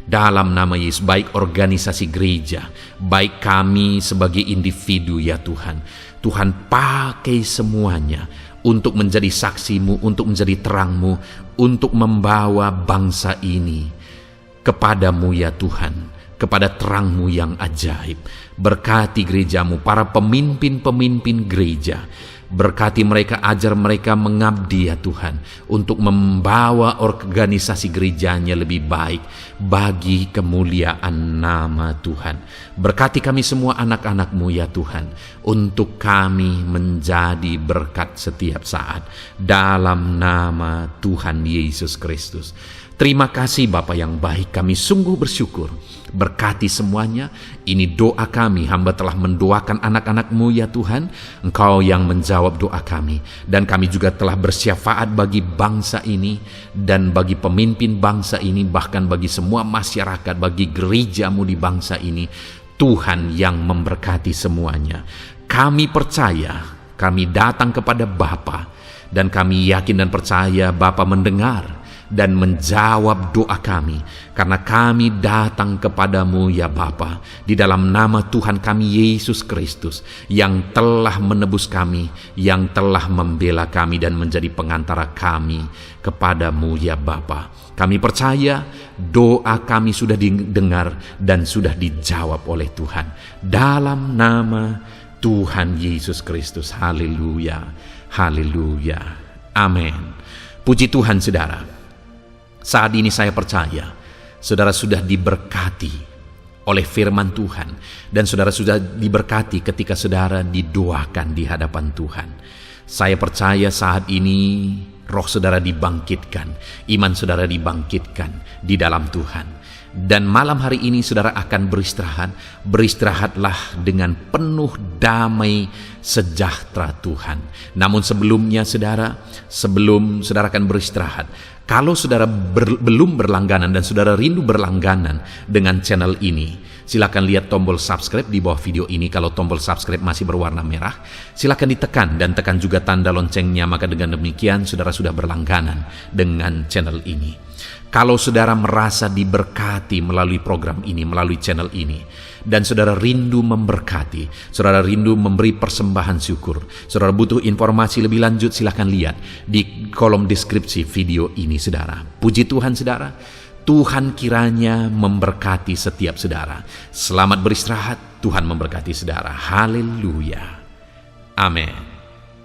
dalam nama Yesus, baik organisasi gereja, baik kami sebagai individu ya Tuhan. Tuhan pakai semuanya untuk menjadi saksi-Mu, untuk menjadi terang-Mu, untuk membawa bangsa ini kepadamu ya Tuhan, kepada terang-Mu yang ajaib. Berkati gereja-Mu, para pemimpin-pemimpin gereja. Berkati mereka, ajar mereka mengabdi ya Tuhan, untuk membawa organisasi gerejanya lebih baik bagi kemuliaan nama Tuhan. Berkati kami semua anak-anak-Mu ya Tuhan, untuk kami menjadi berkat setiap saat dalam nama Tuhan Yesus Kristus. Terima kasih Bapa yang baik, kami sungguh bersyukur. Berkati semuanya. Ini doa kami, hamba telah mendoakan anak-anak-Mu ya Tuhan. Engkau yang menjawab doa kami. Dan kami juga telah bersyafaat bagi bangsa ini, dan bagi pemimpin bangsa ini, bahkan bagi semua masyarakat, bagi gereja-Mu di bangsa ini. Tuhan yang memberkati semuanya. Kami percaya, kami datang kepada Bapa, dan kami yakin dan percaya Bapa mendengar dan menjawab doa kami, karena kami datang kepadamu ya Bapa, di dalam nama Tuhan kami Yesus Kristus, yang telah menebus kami, yang telah membela kami dan menjadi pengantara kami kepadamu ya Bapa. Kami percaya doa kami sudah didengar dan sudah dijawab oleh Tuhan, dalam nama Tuhan Yesus Kristus. Haleluya, haleluya, amin. Puji Tuhan saudara. Saat ini saya percaya saudara sudah diberkati oleh firman Tuhan, dan saudara sudah diberkati ketika saudara didoakan di hadapan Tuhan. Saya percaya saat ini roh saudara dibangkitkan, iman saudara dibangkitkan di dalam Tuhan. Dan malam hari ini saudara akan beristirahat. Beristirahatlah dengan penuh damai sejahtera Tuhan. Namun sebelumnya saudara, sebelum saudara akan beristirahat, kalau saudara belum berlangganan dan saudara rindu berlangganan dengan channel ini, silakan lihat tombol subscribe di bawah video ini. Kalau tombol subscribe masih berwarna merah, silakan ditekan dan tekan juga tanda loncengnya. Maka dengan demikian saudara sudah berlangganan dengan channel ini. Kalau saudara merasa diberkati melalui program ini, melalui channel ini, dan saudara rindu memberkati, saudara rindu memberi persembahan syukur, saudara butuh informasi lebih lanjut, silakan lihat di kolom deskripsi video ini saudara. Puji Tuhan saudara, Tuhan kiranya memberkati setiap saudara. Selamat beristirahat, Tuhan memberkati saudara. Haleluya, amin.